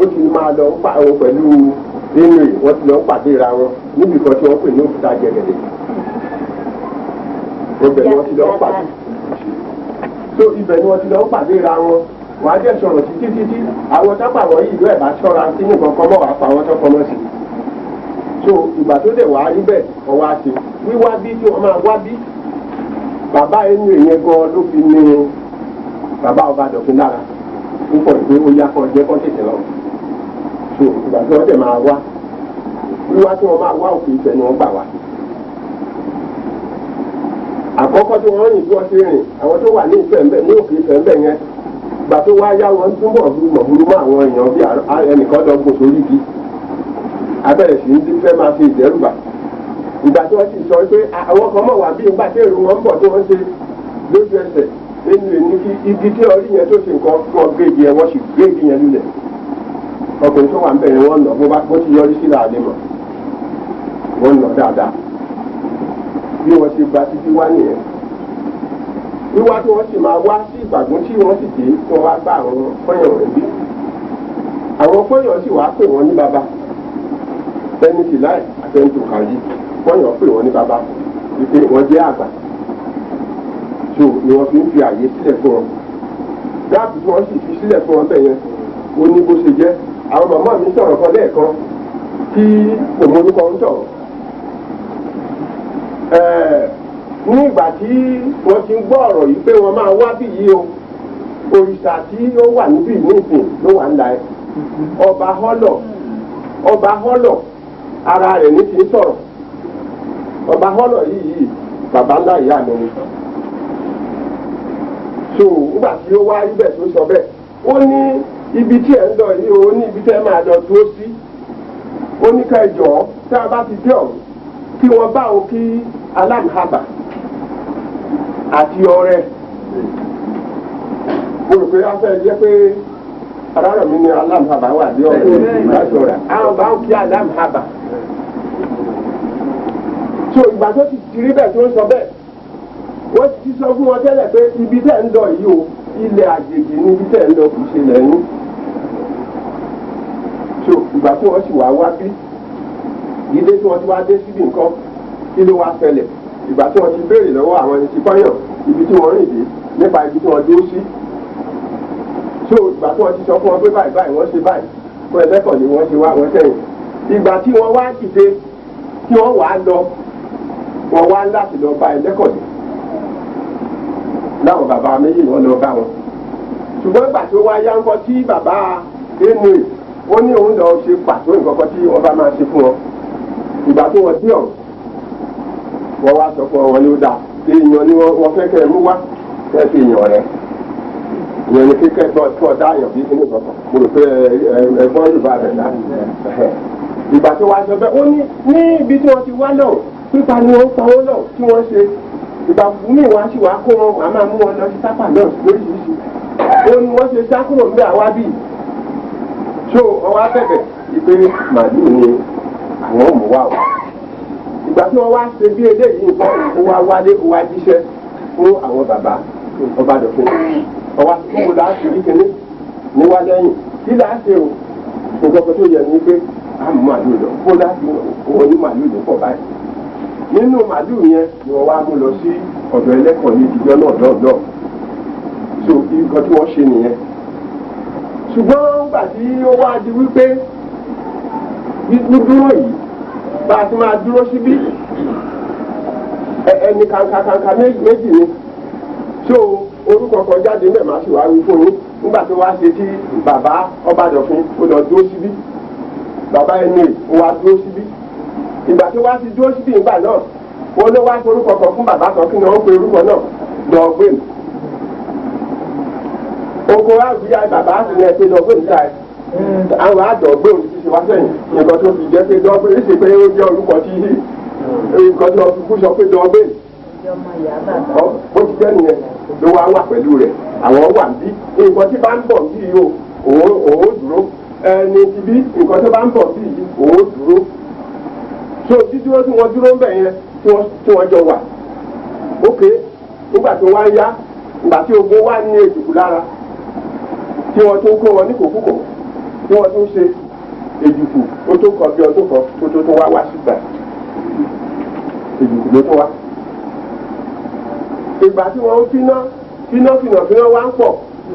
ó ti máa lọ pa àwọn pẹ̀lú nínú wọ́n ti lọ pàdé ra wọn níbi kan tí wọ́n pè ní òkúta jẹgẹdẹ ibẹ̀ ni wọ́n ti lọ pàdé so ibẹ̀ ni wọ́n ti lọ pàdé ra wọn wọ́n á jẹ́ sọ̀rọ̀ títí àwọn tápà wọ́n yìí ló ẹ̀ bá ṣọ́ra sí nǹkan kan mọ́ wàá fa àwọn tó kọ́mọ́ sí so ìgbà tó dẹ̀ wá rí bẹ́ẹ̀ ọwọ́ àti wíwá bí tí wọ́n máa wá bí bàbá ẹnu èèyàn gan ló fi ní bàbá ọba dọ̀fin lára púpọ̀ ìpé ó yá kọ́ jẹ́ kọ́ tètè lọ so ìgbà tí wọ́n dẹ̀ máa wá wíwá tí wọ́n máa wá òkè ìfẹ́ ni wọ́n gbà wá. àkọ́kọ́ tí wọ́n rìn bí wọ́n ṣe rìn àwọn tó wà ní ìfẹ́ ńbẹ̀ ní òkè ìfẹ́ ńbẹ̀ yẹn gbà tó wá yá wọn túbọ̀ mọ̀húrú mọ́ àwọn èèyàn bí ẹnìkan lọ gbò sórí igi abẹ́rẹ́ sí ní fẹ́ máa fi ìdẹ́rùbà ìgbà tí wọ́n sì sọ pé àwọn kan mọ̀ wá bí nígbà tí èrò wọn ń bọ̀ tí wọ́n ṣe lójú ẹsẹ̀ nínú ẹni kí igi tí ọrí yẹn tó ṣe nǹkan kí wọ́n géèjì yẹn wọ́n sì géèjì yẹn lulẹ̀ ọkùnrin tó wà ń bẹ̀rẹ̀ wọn nà bó ti yọrí síra àlè mọ̀ wọ́n nà dáadáa bí wọ́n ṣe gba títí wá nìyẹn wíwá tí wọ́n sì máa wá sí ìgbàgbọ́n tí wọ́n sì dé tí wọ́n wá bá àwọn fọ́yàn rẹ̀ bí àwọn fọ́yàn sì wá pè wọ́n ní bàbá tẹ́nìtì láì àtẹ́nìtì kàyí fọ́yàn pè wọ́n ní bàbá wípé wọ́n jẹ́ àgbà so ni wọ́n fi ń fi àyè sílẹ̀ fún wọn gáàpù tí wọ́n sì fi sílẹ̀ fún wọn bẹ́ẹ̀ yẹn ó ní bó ṣe jẹ́ àwọn màmá mi sọ̀rọ̀ kan lẹ́ẹ̀kan kí òmorúkọ ń sọ̀rọ̀ ní ìgbà tí wọ́n ti ń gbọ́ ọ̀rọ̀ yìí pé wọ́n máa wá bí yìí o òrìṣà tí ó wà níbí nísìn ló wà ńlá ẹ ọba họ́lọ̀ ara rẹ̀ ní ti ń sọ̀rọ̀ ọba họ́lọ̀ yìí bàbá ńlá ìyá mi ni so nígbà tí ó wá ibẹ̀ tó sọ bẹ́ẹ̀ ó ní ibi tí ẹ̀ ń lọ yìí ó ní ibi tí ẹ máa lọ dúró sí ó ní ká ẹ jọ̀ọ́ tá a bá ti dé ọ̀hún kí wọ́n bá òun kí alámùhábà àti ọrẹ mo rò pé afẹ́ jẹ́ pé aráàlú mi ni alámùhábà wà ní ọ̀rẹ́ láti ọ̀rẹ́ àwọn bá òun kí alámùhábà so ìgbà tó ti rí bẹ́ẹ̀ tó ń sọ bẹ́ẹ̀ wọ́n ti sọ fún wọn tẹ́lẹ̀ pé ibi tẹ́ ń lọ yìí o ilẹ̀ àjèjì ní ibi tẹ̀ ń lọ kì í ṣe lẹ́yìn. so ìgbà tí wọ́n sì wá wá bí ilé tí wọ́n ti wá dé síbi nǹkan kí ló wá ṣẹlẹ̀ ìgbà tí wọ́n ti béèrè lọ́wọ́ àwọn ẹni tí kọ́yàn ibi tí wọ́n rìn dé nípa ibi tí wọ́n dúró sí. so ìgbà tí wọ́n ti sọ fún wọn pé báyìí báyìí wọ́n ṣe báyìí fún ẹlẹ́kọ̀ọ́ ni wọ́n ṣe wá wọ́n sẹ́yìn. ìgbà tí wọ́n wá dìde tí wọ́n wá lọ wọ́n wá láti lọ bá ẹlẹ́kọ̀ọ́ ni láwọn bàbá méjì wọn lọ bá wọn. ṣùgbọ́n ìgbà tí ó wá yá ń kọ́ tí bàbá ẹnu ẹ̀ ó ní òun lọ ṣe pàtó nǹkan kan tí wọ́n bá máa ṣe fún wọn. ìgbà tí wọ́n dé ọ̀hún wọ́n wá sọ fún wọn ní ó dáa èèyàn ni wọ́n fẹ́ kẹ́ ẹ mú wá kẹ́ ẹ fi èèyàn rẹ̀ ìyẹn ni kíkẹ́ tó dá àyàn bí kíní kankan mo rò pé ẹ̀gbọ́n yorùbá rẹ̀ dá. ìgbà tí wọ́n á sọ bẹ́ẹ̀ ó ní ibi tí wọ́n ti wá náà pípa ni wọ́n pa owó náà tí wọ́n ṣe ìgbà fún mi wá sí wàá kó wọn wàá máa mú wọn lọ sí sápà náà lóríṣiríṣi ó ní wọ́n ṣe sákúrò ń bẹ àwa bíi so ọwọ́ abẹ́bẹ̀ ìpè màdùn ni àwọn ọmọ wa o ìgbà tí wọ́n wá ṣe bí eléyìí nǹkan ó wá wálé ó wá jíṣẹ́ fún àwọn bàbá Ọbádọ̀fin ọwọ́ àtúntò láti rí kíní níwá lẹ́yìn kí láti o nǹkan kan tó yẹ ní pé àmọ́ màlúù lọ kó láti wọ́n ní màlúù lọ pọ̀ báyìí nínú màlúù yẹn ni wọ́n wá mú lọ sí ọ̀dọ̀ ẹlẹ́kọ̀ọ́ ní ìdíjọ́ náà lọ́ọ̀dọ̀ so nǹkan tí wọ́n ṣe nìyẹn ṣùgbọ́n nígbà tí ó wá di wípé dúdúró yìí bá a ti máa dúró síbí ẹni kàǹkà méjì ni so orúkọ kan jáde mẹ́ẹ̀ máa sì wá wí fún yín nígbà tó wá ṣe tí bàbá Ọbádọ̀fin ó lọ dúró síbí bàbá ẹnu ẹ̀ ó wá dúró síbí ìgbà tó wá ti dúró síbí ìgbà náà wọ́n ló wá forúkọ kan fún bàbá kan kí ni wọ́n pe orúkọ náà Dọ̀gbìn oko àgbéyà bàbá àti ní ẹ̀pẹ́ Dọ̀gbìn níta ẹ̀ àwọn àdọ̀gbìn ti ṣe wá sẹ́yìn nǹkan tó fi jẹ́ pé Dọ̀gbìn èsì pé ó jẹ́ orúkọ tí nǹkan tó fi kú sọ pé Dọ̀gbìn ó ti jẹ́ nìyẹn ló wá wà pẹ̀lú rẹ̀ àwọn wà bí nǹkan tí bá ń bọ̀ bí yìí òun dúró ẹni tí bí nǹkan tó bá ń bọ̀ bí yìí òun dúró so dídúró tí wọ́n dúró ń bẹ̀ yẹn tí wọ́n jọ wà ókè nígbà tí wọ́n á yá nígbà tí ogun wà ní èjìkú lára tí wọ́n tún kó wọn ní kòkúkò tí wọ́n tún ṣe èjìkú ó tó kọ bí ọdún kan tó wá wá sígbà èjìkú ló tó wá. ìgbà tí wọ́n ń fínà wá ń pọ̀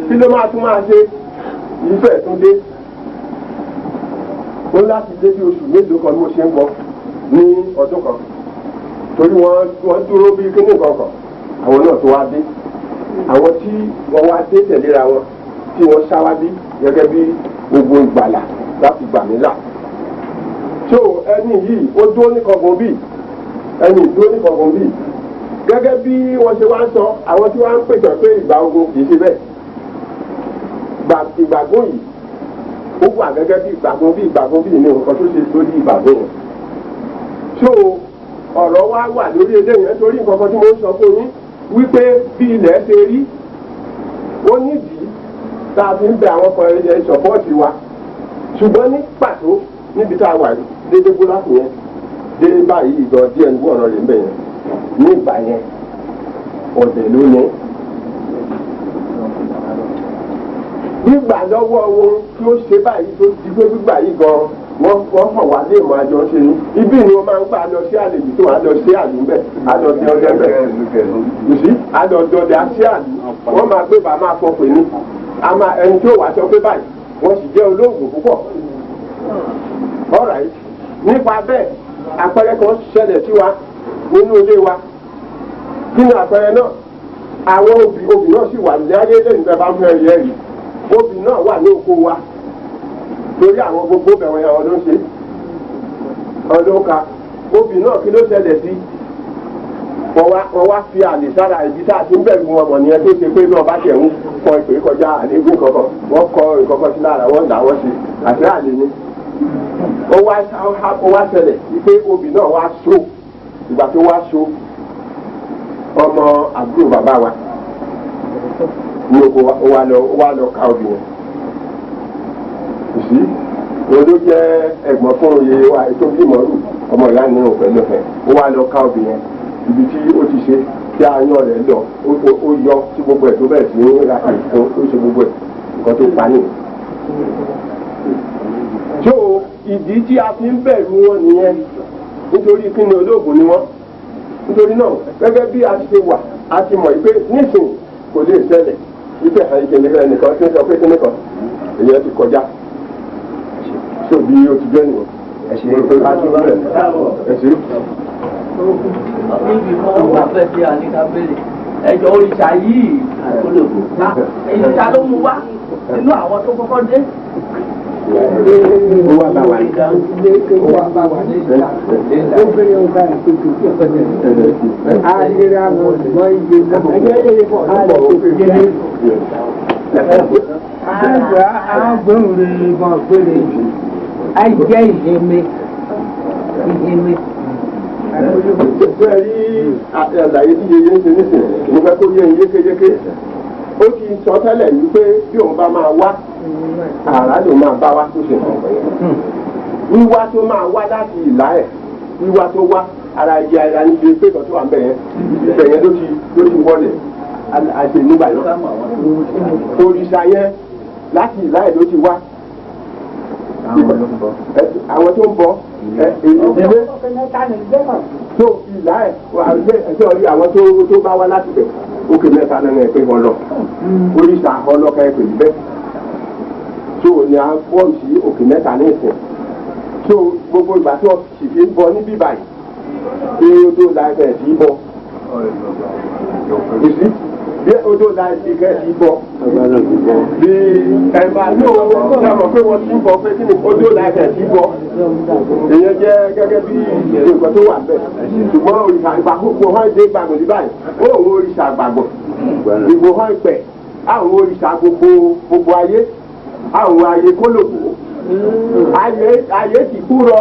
kí ló máa tún máa ṣe ìfẹ́ tún dé ó láti dé bí oṣù mélòó kan ní mo ṣe ń bọ̀ ní ọdún kan torí wọ́n dúró bí kíní kankan àwọn náà tó wá dé àwọn tí wọ́n wá dé tẹ̀léra wọn tí wọ́n ṣáwádé gẹ́gẹ́ bí gbogbo ìgbàlà láti gbà mí là. so ẹni yìí ó dúró ní kọ̀ọ̀kan bíi gẹ́gẹ́ bí wọ́n ṣe wá ń sọ àwọn tí wọ́n ń pèsè pé ìgbà ogun kì í ṣe bẹ́ẹ̀ ìgbàgbọ́ yìí ó wà gẹ́gẹ́ bí ìgbàgbọ́ bíi ní nǹkan tó ṣe lórí ìgbàgbọ́ yẹn. so ọ̀rọ̀ wa wà lórí eléyìí nítorí nǹkan kan tí mo ń sọ fún yín wípé bí ilẹ̀ ṣe rí ó nídìí tá a fi ń bẹ àwọn kan ẹyẹ ìṣọ̀pọ̀ọ̀tì wa ṣùgbọ́n ní pàtó níbi tá a wà dédé gbóláfù yẹn dé báyìí ìjọ díẹ̀ ń gbọ́ ọ̀rọ̀ rẹ̀ ń bẹ̀ yẹn ní ìgbà yẹn ọ̀dẹ̀ ló ní. gbígbà lọ́wọ́ wọn tí ó ṣe báyìí tó di pé gbígbà yìí gan-an wọ́n hàn wá lé ìmọ̀ àjọ ṣe ní ibi ni wọ́n máa ń gbà lọ sí àlejò tó wà lọ sí àlù ń bẹ̀ àdọ̀dẹ ọdẹ bẹ̀ yìí àdọ̀dẹ ọdẹ àti àlù wọ́n máa gbé bàá máa fọpẹ́ ní ẹni tí ó wà sọ pé báyìí wọ́n sì jẹ́ olóògùn púpọ̀ alright nípa bẹ́ẹ̀ àpẹẹrẹ kan ṣẹlẹ̀ sí wa nínú ilé wa kí ni àpẹẹrẹ náà àwọn obì náà sì wà ní ayé lẹ́yìn tẹ́ bá fẹ́ rí ẹ̀rí obì náà wà ní oko wa torí àwọn gbogbo bẹ̀rẹ̀ àwọn ló ń ṣe ọdún ka obì náà kí ló ṣẹlẹ̀ sí wọ́n wá fi àlè sára ibi tá a ti ń bẹ̀rù wọn mọ̀ nìyẹn tó ṣe pé náà bá tẹ̀ ń kọ ìpè kọjá àléébù kankan wọ́n kọ ìkọ̀kọ̀ sí lára wọ́n dà wọ́n ṣe àti àlè ni ó wá ṣẹlẹ̀ wípé obì náà wá so ìgbà tó wá so ọmọ àbúrò bàbá wa ní oko ó wá lọ ká obì yẹn sí òun ló jẹ́ ẹ̀gbọ́n fún oyè wa ètò bímọ rù ọmọ ìyá ní òun pẹ̀lú ẹ̀ ó wá lọ ká obì yẹn ibi tí ó ti ṣe tí a yan rẹ̀ lọ ó yọ tí gbogbo ẹ̀ tó bẹ̀rẹ̀ sí ní ra ìfún ó ṣe gbogbo ẹ̀ nǹkan tó pa nìyẹn. tó ìdí tí a fi ń bẹ̀rù wọn nìyẹn nítorí kí ni olóògùn ni wọ́n nítorí náà gẹ́gẹ́ bí a ṣe wà a ti mọ̀ pé nísìnyí kò lè ṣẹlẹ̀ ìfẹ́ ìkẹlẹ̀ nìkan tí ń sọ pé kí nìkan èyí ti kọjá tó bí o ti jẹ́ nìyẹn. níbi kan wà fẹ́ sí àníkàbẹ̀rẹ̀ ẹjọ́ òrìṣà yìí ìṣà ló mú wá nínú àwọn tó kọ́kọ́ dé. ó wá bá wa ní ó wá bá wa ní ìgbà ó bẹ̀rẹ̀ ọ̀gá ìpèsè sí ọ̀pẹ̀tẹ̀ ààrẹ àwọn ọ̀gbọ́n iye ẹgbẹ́ ilé pọ̀ ààrẹ tó ti jẹ́ ní. àgbà àwọn gbòòrò ìbọn péré àìjẹ́ ìyẹmẹ. bẹ́ẹ̀ rí àlàyé tí yeye ń ṣe nísìnyí mo fẹ́ kó yé yékéyéké ó ti sọ tẹ́lẹ̀ yìí pé bí òun bá máa wá àrà ló máa bá wá tó ṣe nǹkan pẹ̀lú wíwá tó máa wá láti ìlà ẹ̀ wíwá tó wá ara iye ara ní iye pé ìtọ́ tó wà ń bẹ̀ yẹn ibẹ̀ yẹn ló ti wọlé àti nígbà yẹn òrìṣà yẹn láti ìlà ẹ̀ ló ti wá àwọn tó ń bọ ilé tó ìlà ẹ̀ ẹ̀sẹ̀ ọ̀rí àwọn tó bá wá láti bẹ̀ òkè mẹ́ta náà ẹ̀ pé wọn lọ òrìṣà ọlọ́kà ẹ̀ pè bẹ́ẹ̀ tó ní a bọ́ sí òkè mẹ́ta ní ìsìn tó gbogbo ìgbà tí wọ́n sì fi ń bọ níbí báyìí pé odò láìpẹ́ sí bọ́ ìsí bí odò láìpẹ́ sí bọ́ bí ẹ̀bà ní owó dábọ̀ pé wọ́n ti ń bọ̀ pé kí ni odò láìpẹ́ sí bọ́ èèyàn jẹ́ gẹ́gẹ́ bí nǹkan tó wà bẹ́ẹ̀ ṣùgbọ́n òrìṣà ìgbàgbọ́ hàn dé gbàgbọ́ ní báyìí ó òun òrìṣà gbàgbọ́ ìgbò hàn pẹ̀ àwọn òrìṣà gbogbo ayé àwọn ayé kólòkó ayé ti kú rọ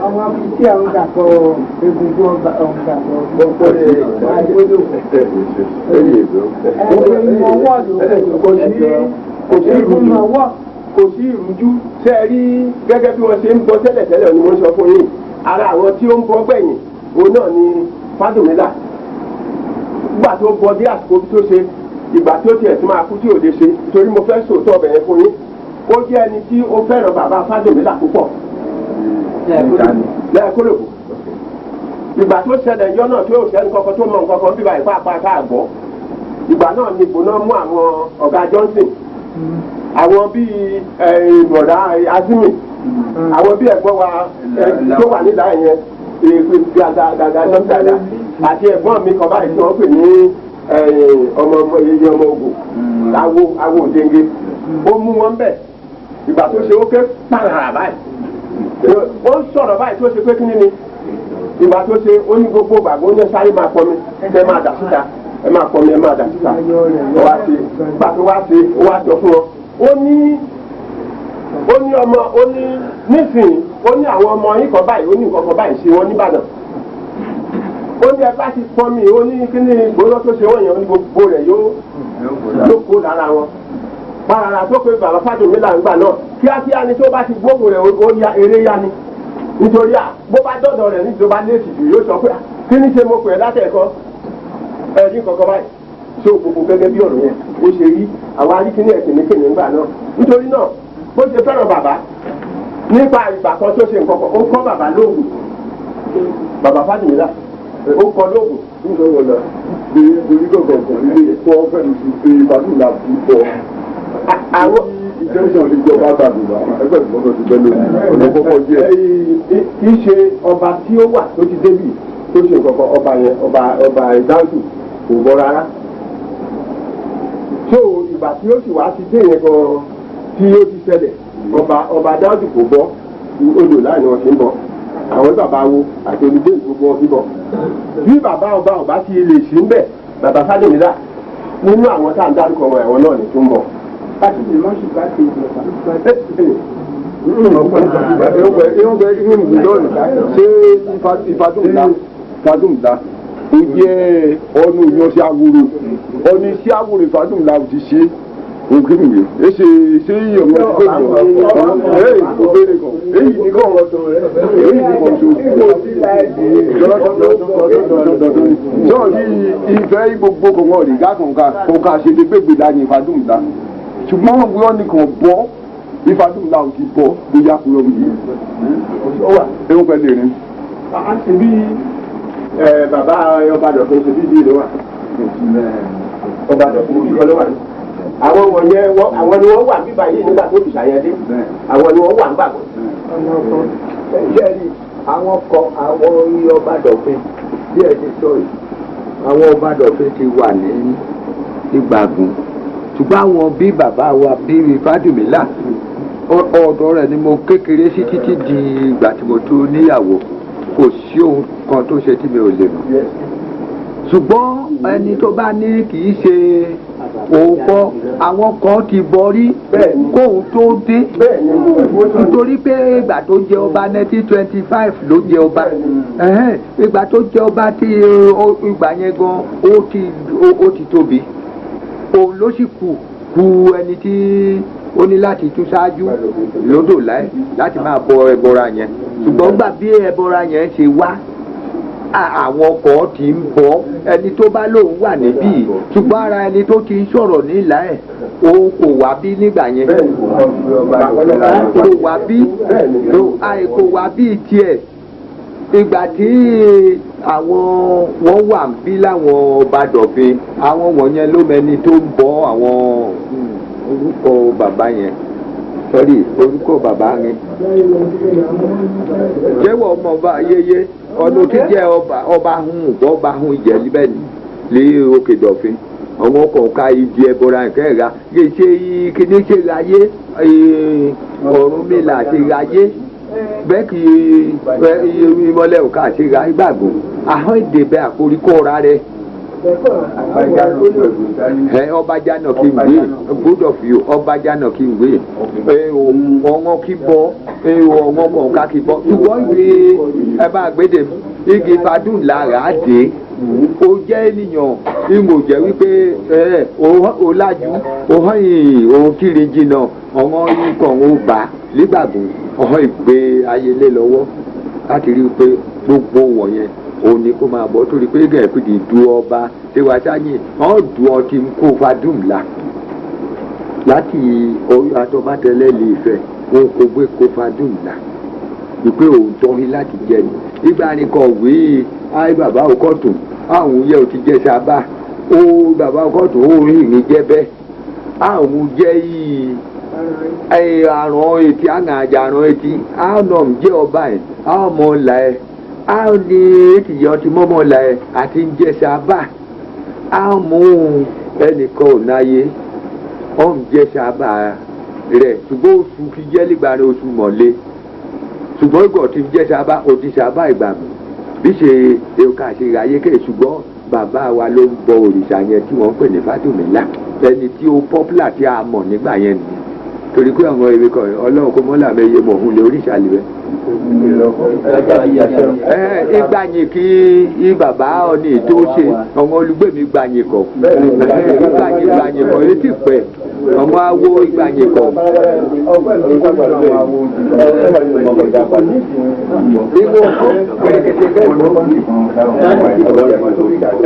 àwọn afisí àwọn dàpọ̀ egungun kò sí ìrújú ṣe é rí gẹ́gẹ́ bí wọ́n ṣe ń bọ́ tẹ́lẹ̀tẹ́lẹ̀ ni mo sọ fún yín ara àwọn tí ó ń bọ́ gbẹ̀yìn òun náà ni Fádùnmílà ìgbà tó bọ dé àsìkò tó ṣe ìgbà tó tiẹ̀ tó máa kú tí ò lè ṣe torí mo fẹ́ sòótọ́ ọbẹ̀ yẹn fún yín ó jẹ́ ẹni tí ó fẹ́ràn bàbá Fádùnmílà púpọ̀ lẹ́ẹ̀kólòbó ìgbà tó ṣẹlẹ̀ ìjọ náà tó ṣẹ́ni kankan tó mọ nǹkan kan bíbá ìpáapá káàgbọ́ ìgbà náà ni ìbò náà mú àwọn ọ̀gá Johnson àwọn bíi bọ̀dá Azimi àwọn bíi ẹ̀gbọ́n wa tó wà nílà yẹn gàgà sọ́ńtàdà àti ẹ̀gbọ́n mi kan báyìí tí wọ́n pè ní ọmọ ogun awo òdenge ó mú wọn bẹ̀ ìgbà tó ṣe ó ké pàrà báyìí ó sọ̀rọ̀ báyìí tó ṣe pé kí ni ìgbà tó ṣe ó ní gbogbo gbàgbọ́ ó ní sáré máa pọ̀ mi ẹ máa dà síta ẹ máa pọ̀ mi ẹ máa dà síta ó wá ṣe gbà tó wá ṣe ó wá sọ fún wọn ó ní ọmọ ó ní nísìnyí ó ní àwọn ọmọ yín kan báyìí ó ní nǹkan kan báyìí ṣe wọn nìbàdàn ó ní ẹ bá ti pọn mi ó ní kíní gbóná tó ṣe wọ́n yẹn ó ní gbogbo rẹ̀ yóò kó lára wọn pàràrà tó pé bàbá Fádùnmílà ń gbà náà kíákíá ni tó bá ti gbógun rẹ̀ ó ya eré yá ni nítorí bó bá dọ̀dọ̀ rẹ̀ ní tó bá léèkì jù yóò sọ pé kí ni ṣe mo pè é látẹ̀kọ́ ẹ̀rí kankan báyìí tó gbogbo gẹ́gẹ́ bí ọ̀rọ̀ yẹn ó ṣe rí àwọn aríkíní ẹ̀kìnníkìnní ńgbà náà nítorí náà bó ṣe fẹ́ràn bàbá nípa ìgbà kan tó ṣe nǹkan kan ó kọ́ bàbá lóògùn bàbá Fádùnmílà ó kọ́ lóògùn. nítorí wọn náà bí orí gbọ̀ngàn kan nílé tó wọ́n fẹ́ẹ́ fi pé Fádùnmílà kú bọ̀ àwọn ìjẹ́sọ̀ ìjọba gbàdúrà ẹgbẹ́ ìgbọ́dọ̀ ti bẹ́ lórí ọ̀nà kọ́kọ́ díẹ̀. kì í ṣe ọba tí ó wà tó ti débì tó ṣe nǹkan kan ọba yẹn ọba ìdáǹtù kò bọ́ rárá. tó ìgbà tí ó sì wá ti dé yẹn gan tí ó ti ṣẹlẹ̀ ọba ìdáǹtù kò bọ́ odò láì ní wọn ṣe ń bọ̀ àwọn bàbá wo àti olùdé gbogbo wọn bíbọ̀. bí bàbá ọba ti lè ṣe ń bẹ̀ bàbá Fádùnmílà nínú àwọn tá à ń dárúkọ wọn ẹ̀wọ̀n náà ní tó ń bọ̀. láti lè má ṣùgbọ́n àti ìjọba. ṣé Fádùnmílà ó jẹ́ ọ̀nà ìyànṣẹ́ àwòrò ọ̀nà iṣẹ́ àwòrò Fádùnmílà ò ti ṣe nkiri ese se ọmọ ti gbé mi obere kan èyí ni kò sọ́ọ̀dì ìfẹ́ gbogbo kò wọ́n rí kọ̀ọ̀kan ṣe lè gbégbé dání ìfàdùnmùdá ṣùgbọ́n wọ́n ní kàn bọ́ ìfàdùnmùdá ò ti bọ́ bóyá kúrò yìí ẹ̀hún pẹ̀lú rẹ̀. a ṣe bí bàbá ọba dọ̀fẹ́ ṣe bí ìlú wa ọba dọ̀fẹ́ bí ìlú wa àwọn wọ̀nyẹn àwọn ni wọ́n wà bíbá yìí nígbà tó fi ṣàyẹ̀dé àwọn ni wọ́n wà ń gbàgbọ́. ṣẹ́ẹ̀rì àwọn iye ọba dọ̀fin bí ẹ ti sọ yìí àwọn ọba dọ̀fin ti wà ní ìgbàgùn ṣùgbọ́n àwọn bí bàbá wa bí Fádùmílà ọ̀dọ̀ rẹ̀ ni mo kékeré sí títí di ìgbà tí mo tó níyàwó kò sí ohun kan tó ṣe tí mi ò lè mọ̀ ṣùgbọ́n ẹni tó bá ní kì í ṣe òun kọ́ àwọn kan ti borí kóun tó dé nítorí pé ìgbà tó jẹ ọba 1925 ló jẹ ọba ìgbà tó jẹ ọba tí ìgbà yẹn gan ó ti tóbi òun ló sì kù ẹni tí ó ní láti tún ṣáájú lódò láì láti máa bọ ẹbọra yẹn ṣùgbọ́n gbà bí ẹbọra yẹn ṣe wá àwọn ọkọ̀ ti ń bọ́ ẹni tó bá lóun wà níbí ṣùgbọ́n ara ẹni tó ti ń sọ̀rọ̀ nílà ẹ̀ òun kò wá bí nígbà yẹn kò wá bí tiẹ̀ ìgbà tí àwọn wọ́n wà ń bí láwọn ọba dọ̀fin àwọn wọ̀nyẹn ló mẹni tó ń bọ́ àwọn orúkọ bàbá yẹn sọ́rí orúkọ bàbá yẹn jẹ́wọ́ ọmọ ọba ayẹyẹ ọdún tí jẹ́ ọba hun ìjẹ́ níbẹ̀ ní òkè dọ̀fin àwọn kọ̀ọ̀ka ìdí ẹ̀bọ̀ra ìkẹ́ra yé ṣe kíní ṣe ráyé Ọ̀rúnmìlà ṣe ráyé bẹ́ẹ̀ kì í ìmọ̀lẹ̀ òkà ṣe ra ìgbàgbọ́ àwọn èdè bẹ́ẹ̀ àforíkọ́ ọ̀rá rẹ̀ Ọbàjánà kí n gbé good of you Ọbàjánà kí n gbé ọ̀wọ́n kí bọ́ ọ̀wọ́n kọ̀ọ̀ká kí bọ́ ṣùgbọ́n ìwé ẹ bá gbédè igi fadùn lára dé ó jẹ́ ènìyàn ìmọ̀ jẹ́ wípé ó lájú òun kiri jìnnà ọ̀wọ́n ikọ̀ òun bá nígbàgbọ́ ọ̀hún ìgbé ayélé lọ́wọ́ láti rí i pé gbogbo wọ̀nyẹn òun ni kó máa bọ́ torí pé gẹ̀ẹ́pì di du ọba tiwa sáyìn wọ́n du ọtí kó Fádùmílà láti orí atọ́bátẹ́lẹ̀ lè fẹ́ wọn kò gbé kó Fádùmílà ìpè òótọ́ ní láti jẹ ni ìgbà ni kọ̀wé ayé bàbá òkọ̀tún àwọn yẹ ò ti jẹ sábà ó bàbá òkọ̀tún ó rí ìrìn jẹ bẹ́ẹ̀ àwọn jẹ́ yìí àrùn etí àrùn etí àwọn jẹ́ ọba ẹ̀ àwọn ọmọ ọ̀la ẹ̀ àwọn ní ètìyàn ti mọ́mọ́ ọ̀la ẹ̀ àti ń jẹ́ sábà àwọn mú ẹnìkan ò náyé ọ̀n jẹ́ sábà rẹ̀ ṣùgbọ́n oṣù fi jẹ́ nígbà rẹ̀ oṣù mọ̀lẹ́ ṣùgbọ́n ìgbọ̀ tí ń jẹ́ sábà òtí sábà ìgbà mi bí ṣe èka ṣe ráyé kẹ́ ṣùgbọ́n bàbá wa ló ń bọ òrìṣà yẹn tí wọ́n ń pè ní Fádùmílà ẹni tí ó pọ́pùlà tí a mọ̀ nígbà yẹn nìyẹn torí pé àwọn èrè kan ọlọ́run kò mọ́lá mẹ́yẹ mọ̀ òun lè oríṣà lè rẹ̀. ìgbàyìn kí bàbá ọ̀nì tó ṣe ọmọ olùgbèmí gbàyìn kọ̀ ìgbàyìn kọ̀ létí pẹ̀ ọmọ awo ìgbàyìn kọ̀.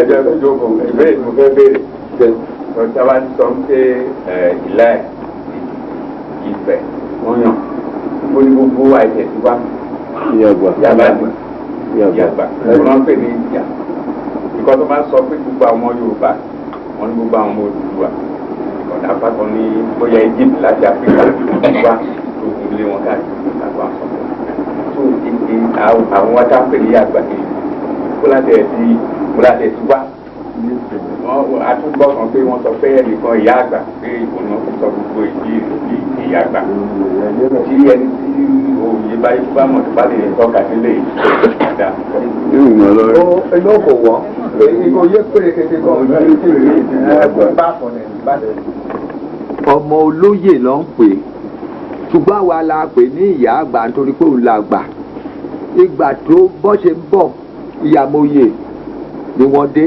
ẹjọ́ ìjókòó ìbéèrè tó fẹ́ béèrè ọ̀tá wa sọ pé ìlà ẹ̀ Ifẹ̀ wọ́n yàn ó ní gbogbo àìsẹ̀ tí wá yàgbà wọ́n pè ní ìyá ìkọ́ tó máa sọ pé gbogbo àwọn Yorùbá wọ́n ní gbogbo àwọn Odùduwà ọ̀nà àpapọ̀ ní bóyá Egypt láti Áfíríkà wọ́n wá tó ilé wọn káàkiri àgbà sọ tó àwọn wá tá pè ní àgbà kiri kó láti ẹ̀ sí wá wọ́n atúgbọ́ kan pé wọ́n sọ pé ẹnìkan ìyá àgbà pé ìbọn náà fi sọ gbogbo ìdí ìyá àgbà tí ẹni tí òye bá yí bá mọ̀ tó bá lè tọ́ka sílé ìdá. ẹgbẹ́ kò wọ́n ìkòyé pèrèkètè kan ọmọ olóyè ló ń pè ṣùgbọ́n àwa la pè ní ìyá àgbà nítorí pé òun la gbà ìgbà tó bọ́ ṣe ń bọ̀ ìyàmóye ni wọ́n dé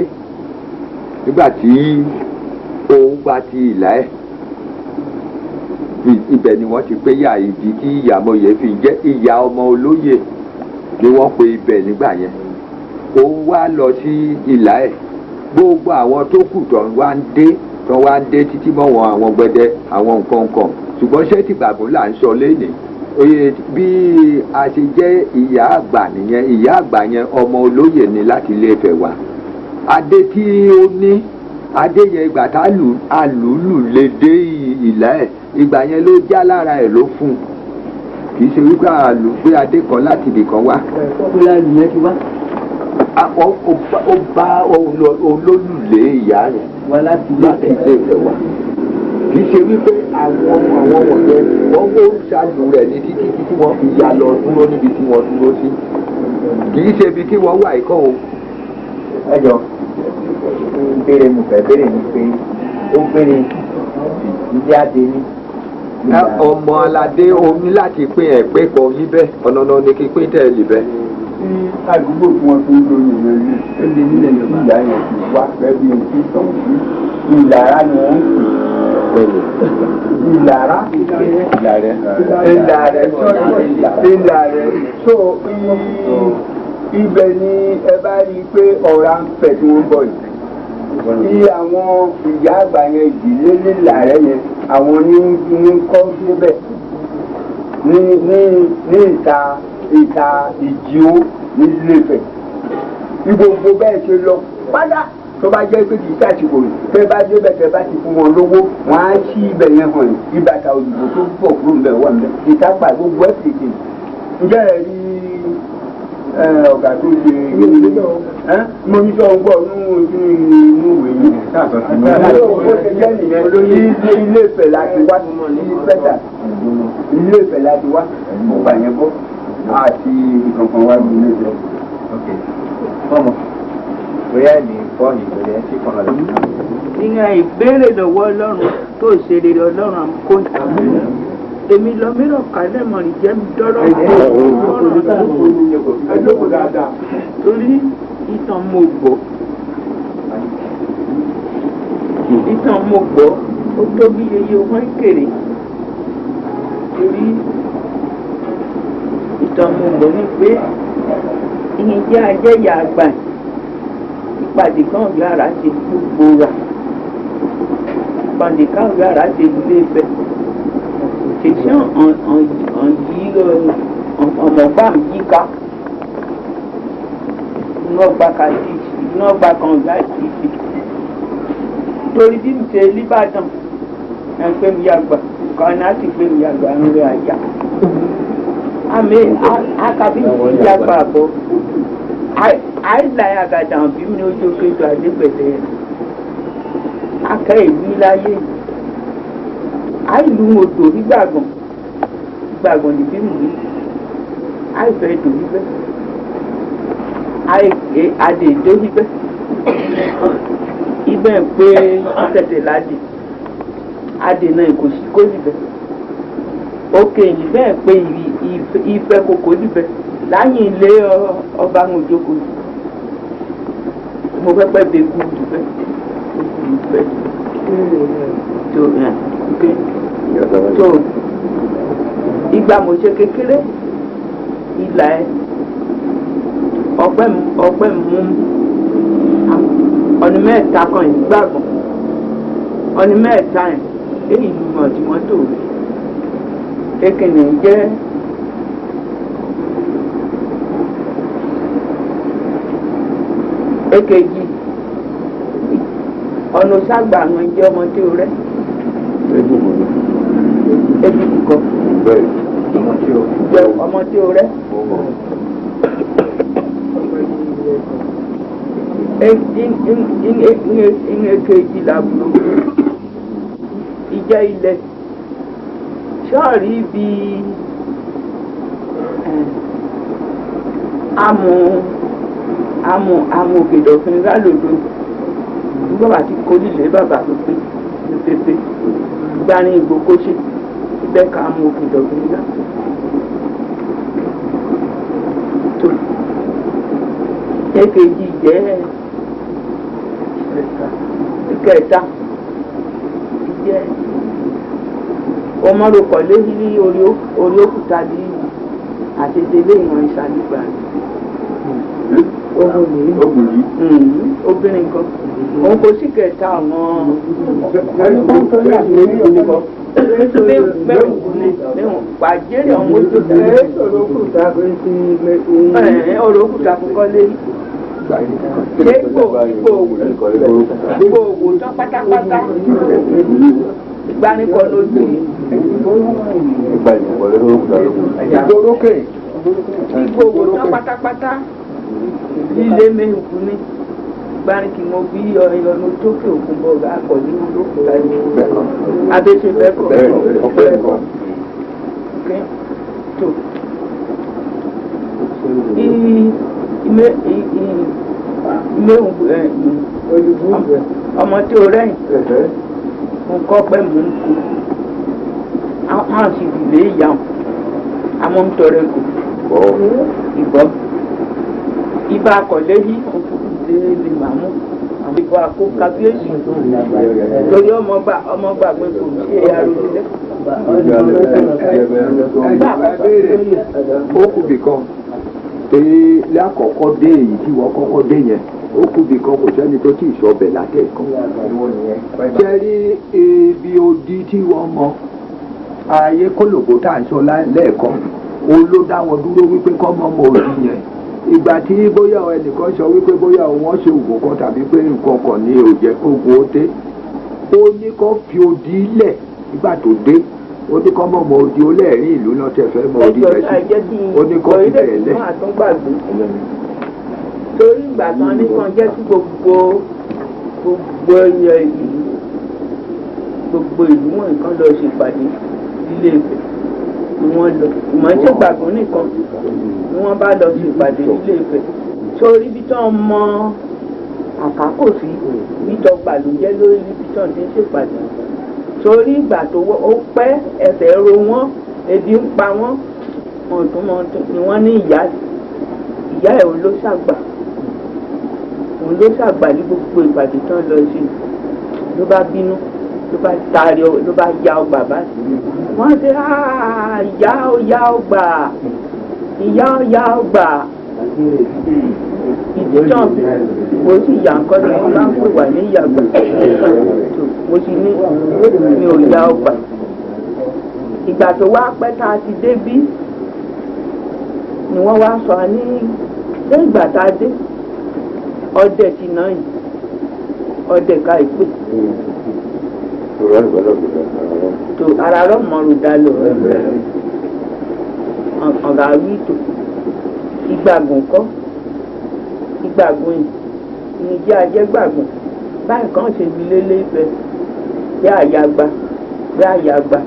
nígbà tí òun gba ti ìlà ẹ̀ ibẹ̀ ni wọ́n ti pé yà ìdí tí ìyàmọ̀yẹ fi jẹ́ ìyá ọmọ olóyè ni wọ́n pe ibẹ̀ nígbà yẹn òun wá lọ sí ìlà ẹ̀ gbogbo àwọn tó kù tó wá ń dé títí mọ́ wọn àwọn gbẹdẹ àwọn nǹkan kan ṣùgbọ́n ṣé tìgbàgbọ́ là ń sọ lẹ́nìí oye bí a ṣe jẹ́ ìyá àgbà nìyẹn ìyá àgbà yẹn ọmọ olóyè ni láti ilé Ifẹ̀ wá adé tí ó ní adé yẹn ìgbà tá àlùlù lè dé ìlà ẹ̀ ìgbà yẹn ló já lára ẹ̀ ló fún un kì í ṣe wípé àlù gbé adé kan láti ibì kan wá. ó bá olólùlé ìyá rẹ̀ wá láti ilé Ifẹ̀ wá kì í ṣe wípé àwọn wọ̀nyẹn wọ́n wó ṣáájú rẹ̀ ní títí wọ́n fi ya lọ dúró níbi tí wọ́n dúró sí kì í ṣe ibi tí wọ́n wà ikọ́ o. ẹ jọ béèrè mo fẹ́ béèrè ni pé ó béèrè ìdí adé ní. ọmọ aládé omi láti pín ẹ̀ pé kọ yí bẹ́ẹ̀ ọ̀nà náà ni kí pín tẹ̀lé bẹ́ẹ̀. tí àdúgbò tí wọ́n tún lóyún yẹn ní ẹgbẹ́ nílẹ̀ Yorùbá ìyá yẹn ti wá fẹ́ bí ohun tí tọ̀ sí ìlàrá ni wọ́n ń pè ìlàrá ìlàrẹ̀ so ibẹ̀ ni ẹ bá rí i pé ọ̀rá ń fẹ̀ tí wọ́n bọ̀ yìí tí àwọn ìyá àgbà yẹn ìdílé nílàrẹ̀ yẹn àwọn ní kọ́ síbẹ̀ ní ìta ìjìó ní Ilé-Ifẹ̀ gbogbo bẹ́ẹ̀ ṣe lọ padà tó bá jẹ́ pé kì í ṣàṣìkò rẹ̀ tẹ́ bá débẹ̀ tẹ́ bá ti fún wọn lówó wọ́n á ṣí ibẹ̀ yẹn hàn yìí ìbàtà òyìnbó tó pọ̀ kúrò ń bẹ̀ wọ̀ ń bẹ̀ ìtàpá gbogbo ẹ̀ fìdí ǹjẹ́ ẹ rí ọ̀gá tó ṣe mo ní sọ ń gbọ́ nínú ìwé yìí ó ṣe jẹ́ nìyẹn Ilé-Ifẹ̀ láti wá ní pẹ́tà Ilé-Ifẹ̀ láti wá ọgbà yẹn bọ́ àti ìkànkan wá ní Ilé-Ifẹ̀. ọmọ bóyá ní fọ́ọ̀nì ìbẹ̀rẹ̀ ẹ̀ ṣe kàn án lọ. ìyẹn ìbéèrè lọ́wọ́ Ọlọ́run tó ṣe rere Ọlọ́run àmúkóńtà èmi lọ mìíràn kálẹ̀ mọ̀rì jẹ́ mi dọ́rọ́ torí ìtàn mo gbọ́ ó tó bí yeye wọ́n kéré torí ìtàn mo gbọ́ ní pé ìyẹn jẹ́ ajẹ́yà àgbà ìpàdé kan yàrá ṣe gbogbo ra ìpàdé kan yàrá ṣe Ilé-Ifẹ̀ ṣèṣe ọmọọgbà yíká iná gba kàdí iná gba kànga ìfì torí bí mi ṣe l'Íbàdàn ẹ̀ ń pè mí yàgbà kan náà ti pè mí yàgbà ń rẹ àyà àmì àkàbí mi yàgbà bọ̀ àìláyà gàdà bí mi ní ojú kejì àdégbèdè akẹ́ ìlú láyé yìí àìlú odò gbàgbọ́n ní bí mi ní àìfẹ́ ètò wípé àdè èdè wípé ibẹ̀ ń pé tẹ̀tẹ̀ ládì àdè náà kò sí kó níbẹ̀ òkè yìí bẹ́ẹ̀ pé ìfẹ́ kòkó níbẹ̀ láyìn ilé ọba ń òjòkó mo fẹ́ pẹ́ bẹ́ẹ̀ kú níbẹ̀ ìfẹ́ tó ìgbà mo ṣe kékeré ìlà ẹ ọpẹ́ mú ọ̀nì mẹ́ta kan ìgbàgbọ́ ọ̀nì mẹ́ta ẹ̀ èyí ló mọ̀ tí wọ́n tó kékeré jẹ́ èkejì ọ̀nà ságbà àwọn ẹ̀jẹ̀ ọmọ tí ó rẹ́ ebi kọ ọmọ tí ó rẹ́ ìkejì làbúrò ìjẹ́ ilẹ̀ ṣọ́ọ̀rí bí amú òkèdè òfin lálòdò nígbà wà tí kò lílé bàbá tó pé ní pépé gbani ìgbò kó ṣe ibẹ̀ ká mú òkèdè òfin lálòdò. èkejì jẹ́ ìkẹta jẹ́ ọmọdé kọ̀lé ní orí òkúta ní àtẹ̀tẹ̀lé ìwọ̀n ìsàlùgbà obìnrin kan òun kò sí kẹta àwọn pàjẹ́rì ọmọ ojú ọ̀rọ̀ òkúta kọ́kọ́ lé ṣé ipò òwò tán pátápátá ìgbanikọ lójú ipò òwò tán pátápátá líle mẹ́hùnkún ní gbanikì mo bí ìyọnu tókè òkun bọ̀ ọ̀gá àkọ́lé olókùnrin láyé abẹ́sẹ̀ bẹ́ẹ̀kọ́ tó ọmọ tí o rẹ́yìn nǹkan pẹ́ mú un kú àwọn sì lè yà wọn àmọ́ ń tọrẹ kù ìbọn ibà akọ̀lé yìí lè màmú ìbọn àkó kábíyèsí torí ọmọ gbàgbé kò sí arúgbó ó kù bìkan torí lákọ̀ọ́kọ́ dé èyí tí wọ́n kọ́kọ́ dé yẹn ó kù bìkan kò sẹ́ni tó tí ì sọ ọbẹ̀ látẹ̀kọ́ sẹ́rí ibi odi tí wọ́n mọ ayé kólòbó tá à ń sọ lẹ́ẹ̀kan òun ló dá wọn dúró wípé kọ́ mọ́ mọ́ òdi yẹn ìgbà tí bóyá ẹnìkan sọ wípé bóyá wọ́n ṣe ògùn kan tàbí pé nǹkan kan ní òjẹ́ kógun ó dé ó ní kó fi odi lẹ̀ nígbà tó dé ó ní kọ́ mọ́ mọ́ odi ó lẹ́ẹ̀rín ìlú náà tẹ̀ fẹ́ mọ́ odi rẹ̀ sí ó ní kó fi bẹ̀rẹ̀ lẹ̀. torí ìgbà kan nìkan jẹ́ kí gbogbo ìlú wọn nǹkan lọ ṣèpàdé ilé Ifẹ̀ ni wọ́n lọ ìmọ̀ ṣe gbàgbọ́ nìkan ni wọ́n bá lọ ṣèpàdé ilé Ifẹ̀ torí bí tán mọ àkákò sí bí tán gbàlújẹ́ lórí bí tán ti ń ṣèpàdé torí ìgbà tó ó pẹ́ ẹsẹ̀ ro wọ́n ebi ń pa wọ́n mọ̀túnmọ̀tún ni wọ́n ní ìyá ẹ̀ òun ló ṣàgbà ní gbogbo ìpàdé tán lọ sí ló bá bínú ló bá taari ló bá ya ọgbà bá sí wọ́n ṣe ìyá ó ya ọgbà ìyá ó ya ọgbà ìdíjọ́ mo sì yà ń kọ́ ni wọ́n bá ń pè wá ní ìyàgbà mo sì ní mi ò ya ọgbà ìgbà tó wá pẹ́ tá a ti débí ni wọ́n wá sọ ní ṣé ìgbà tá a dé ọdẹ ti náà yìí ọdẹ ká ìpè tó ara rọ mọ́rùn dá lọ ọ̀gá wí tó ìgbàgùn kọ́ ìgbàgùn yìí ní jẹ́ ajẹ́gbàgùn báyìí kan ṣe fi lélẹ́ Ifẹ̀ bí àyàgbà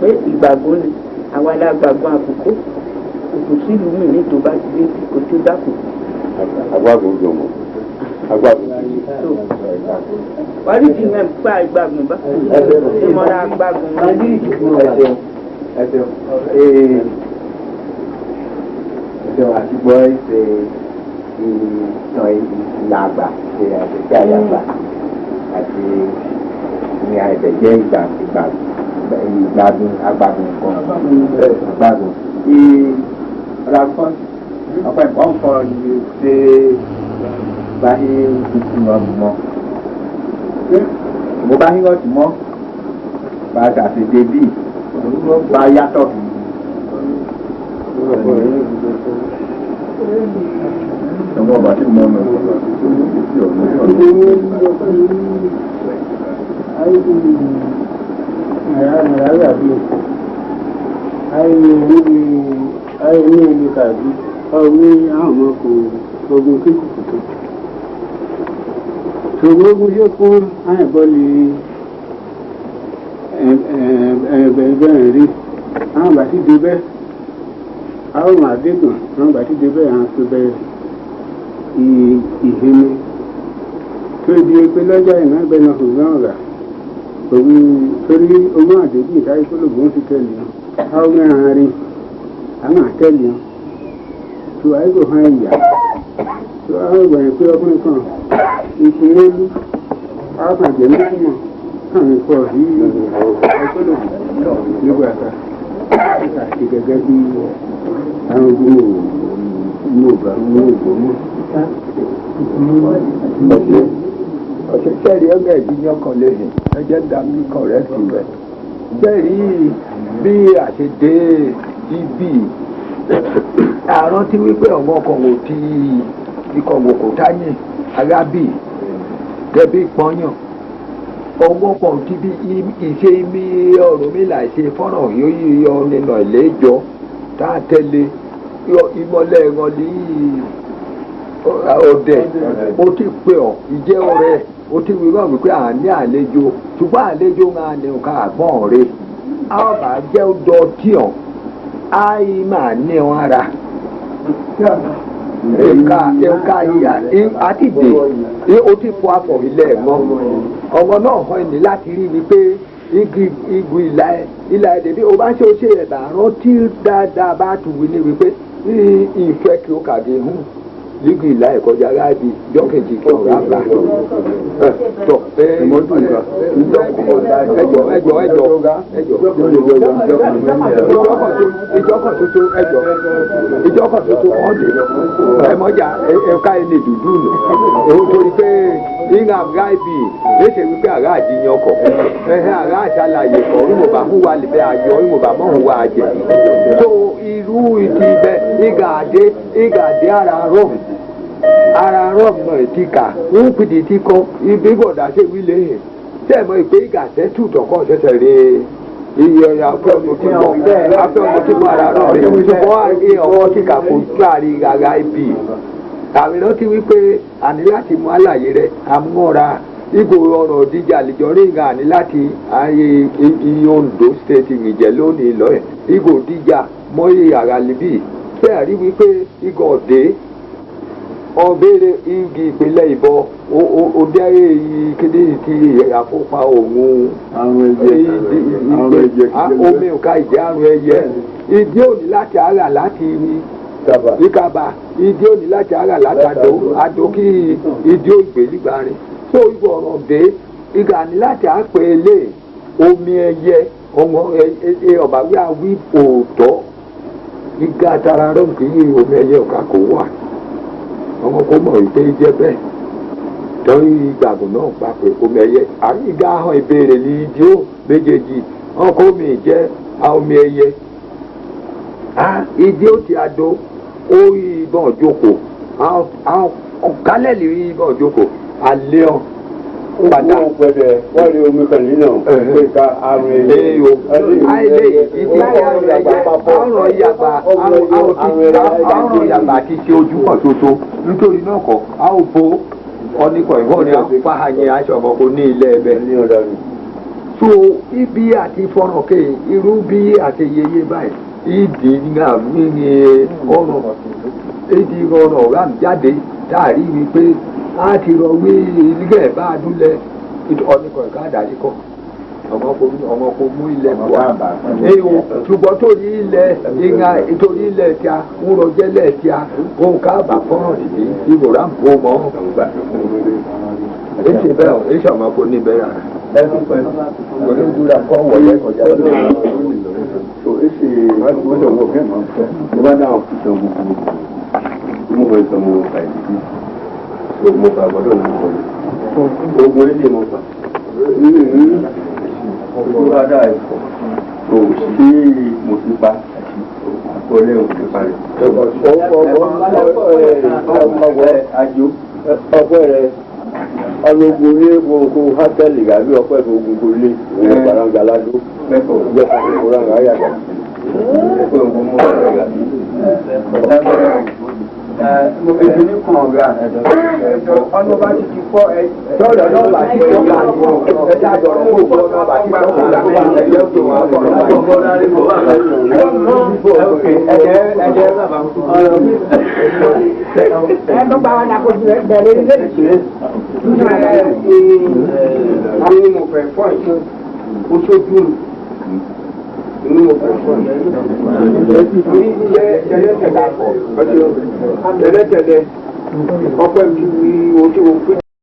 pé ìgbàgùn ni àwọn alágbàgùn àkókò òkú sílùú mi ní tó bá ti dé kò tó dákò. agbágun jọmọ agbágun. wàá rí ti mẹ́rin pa ìgbàgùn bá ṣe mọ́ra agbágun. ẹsẹ̀ àti gbọ́ ṣe ìtàn ìlàgbà ṣe àṣẹṣe àyàgbà àti ní àìbẹ̀jẹ́ ìgbàgbọ́n agbágun kan agbágun. Rakan apa yang kau se bahi mo mo bahi ko mo ba ta se debi ba yàtọ̀ ọmọ ọba tí mo mọ ayé ní ìlú tàbí ọ̀wé àwọn kò ogun kíkùkù ṣòro ogun yóò fún àìbọ́lì ẹ̀bẹ̀rẹ̀ rí àwọn bàtí débẹ̀ àwọn àdékùn àwọn bàtí débẹ̀ àwọn tó bẹ̀rẹ̀ ìhẹ́mi tó di pé lọ́jọ́ ìná ẹgbẹ́ náà kò gbọ́n ọ̀gá òun torí ogún àdékùn ìdáyé kó lògùn ti tẹ̀lé wọn àwọn mẹ́rin rí àwọn àtẹ́lẹ̀ wọn tó àìkò hàn ìyá tó àwọn ìgbàyàn pé ọkùnrin kan ìpínlẹ̀lú àwọn àjẹ́ mẹ́fùmọ̀ àmì pọ̀ sí ẹgbẹ́lòmù nígbà kan àti gẹ́gẹ́ bí àwọn gbòmò mọ́. ọ̀sẹ̀ rí ọgbẹ́ yìí ní ọkàn lẹ́yìn ẹjẹ́ dàbí kọ̀rẹ́tì rẹ̀ jẹ́rí bí àṣedé ibi àrántí wípé ọmọ ọkọ̀ wò ti ikọ̀ wò kò táyìn arábì gẹ́bí pọ́nyàn ọmọ ọkọ̀ ti bí ìṣe mi ọ̀rọ̀ mi là ṣe fọ́nrán yóò yọ nínú ìlẹ́jọ́ tá a tẹ́lẹ̀ ìmọ̀lẹ̀ ìrànlẹ́ ọdẹ ó ti pè ọ́ ìjẹ́ ọ̀rẹ́ ó ti wí wọ́n wípé à ń ní àlejò ṣùgbọ́n àlejò máa ní nǹkan àgbọ̀n rẹ̀ a ó bá jẹ́ ọjọ́ tíọ̀ á yí máa ní wọn ara ẹ̀ka ìyá àti dè ó ti fọ afọ ilẹ̀ ẹ̀mọ́ ọmọ náà hàn ní láti rí wípé igi ìlà ẹ̀dẹ̀ bí o bá ṣe ó ṣe ẹ̀bà rántí dáadáa bá tù wí ní wípé ìfẹ́ kí ó kàdé hù lígì ìlà ẹ̀kọ́jà ráàdì jọ́kẹ̀jì kí ọ̀rá bá tọ̀ ìjọkọ̀ tuntun wọ́n dé ẹ̀mọ́jà ẹ̀ka ẹni dúdú nù èwo torí pé ìhà gáìbì léṣe wípé àrà àdìyàn kọ̀ ẹ̀hẹ́ àrà àṣàlàyé kọ̀ ìwòbá mú wa lè bẹ́ àjọ ìwòbá mọ́ òun wa àjẹ́ tó irú ìdí ibẹ̀ ìgàdé ara rọ́ọ̀mù náà ti kà ń pìdí tí kọ́ ibi gbọ̀dá ṣe wílé yẹn tẹ́ẹ̀mọ́ ìpè ìgàsẹ́ tù tọkọ̀ ṣẹ̀ṣẹ̀ rè iye afẹ́ ọmọ tí mo ara rọ̀ rẹ̀ ṣùgbọ́n ọmọ tí kà kó láàrin rárá ibi àmì rántí wípé àní láti mú àlàyé rẹ̀ àmúra ìgò ọ̀rọ̀ òdìjà àlejò ríǹgà àní láti ayé Ondo state ìjẹ́ lónìí lọ́ẹ̀ ìgò òdìjà mọ́yì àrà libi bẹ́ẹ̀ rí wípé ìgò ọ̀dẹ́ ọ̀bẹ̀rẹ̀ igi ìpínlẹ̀ ìbọn òde ìkéde ti àkópa òun omi nǹka ìjẹ́ àrùn ẹyẹ ìdí òní láti ara láti ìkàbà ìdí òní láti ara láti àdó kí ìdí ògbélígbà rìn tó ìbò ọ̀rọ̀ dé ìgbà ní láti àpèlè omi ẹyẹ ọmọ ọ̀bàwí àwí òótọ́ ìgbà tara rẹ̀ kì í omi ẹyẹ ọ̀kà kò wà ọmọ kò mọ̀ wípé jẹ́ bẹ́ẹ̀ torí ìgbàgbọ́ náà gbà pé omi ẹyẹ àríga hàn ìbéèrè ní ìdí ó méjèèjì ọkọ omi jẹ́ omi ẹyẹ ìdí ó ti àdó ó rí ìbọn òjòkó ọ̀kálẹ̀ lè rí ìbọn òjòkó alẹ́ ọ̀ padà. wọ́n pẹ̀lẹ́ wọ́n rí omi kan nínú pé ká àrùn ẹ̀yẹ. àìlè ìdí àrùn ìyàgbà àti ṣe ojú kan ṣoṣo nítorí náà kọ́ a ó bo ọ̀nìkọ̀ ìwọ́n ni àpáhàyè aṣọ ọmọkò ní ilé ẹbẹ̀. so ibi àti fọ́nrọ̀kẹ́ irú bí àti yeye báyìí ìdí náà mímí ọ̀rọ̀ ọ̀rá jáde táàrí wípé a ti rọ wí ilé ẹ̀ bá a dúlẹ̀ ọ̀nìkọ̀ ìka àdáyé kọ́ ọmọ kò mú ilẹ̀ bọ̀ ewu ṣùgbọ́n torí ilẹ̀ tí a ń rọjẹ́lẹ̀ tí a òun káàbà fọ́nrán nìyí ìwòrán bò mọ́ èsì bẹ́ẹ̀ èsì ọmọ kò ní bẹ́ẹ̀ rà pẹ̀lú ìdúrà kọ́ wọlé kọjá so èsì wọ́n wọ́n fẹ́ mọ́ mo bá dáhùn fún ìṣòwò mo fẹ́ sọ mo fà ìdí so mo fà gbọ́dọ̀ mo kọ́ ogun ilé mo fà ojú ada ẹ̀fọ́ tó ṣí mo ti pa àkọọ́lẹ̀ òkè parí. àjò ọpẹ́ rẹ ọlọ́gbọ̀n ní gbogbo hátẹ́lì àbí ọpẹ́ ogun kò lé òun gbàràǹgà ládó gbẹ̀fọ́ ìkóràǹgà yàgbà. èdè ní kan ọ̀gá ọ̀nà bá ti fọ́ ẹ tọ́lọ̀ náà bá ti fọ́ ká ẹ̀dá àjọ̀rọ̀ kó gbọ́ náà bá ti fọ́ ká ẹ̀jẹ̀ tó wà bọ̀ ẹ̀ẹ́dọ́ bá wọn dàpọ̀ jù bẹ̀rẹ̀ ilé ìṣẹ́ ní mo fẹ́ fọ́ ìṣẹ́ oṣooṣù inú mo fẹ́ fọ́ tẹ́lẹ̀tẹ́lẹ̀ ọpẹ́ mi ojú òfin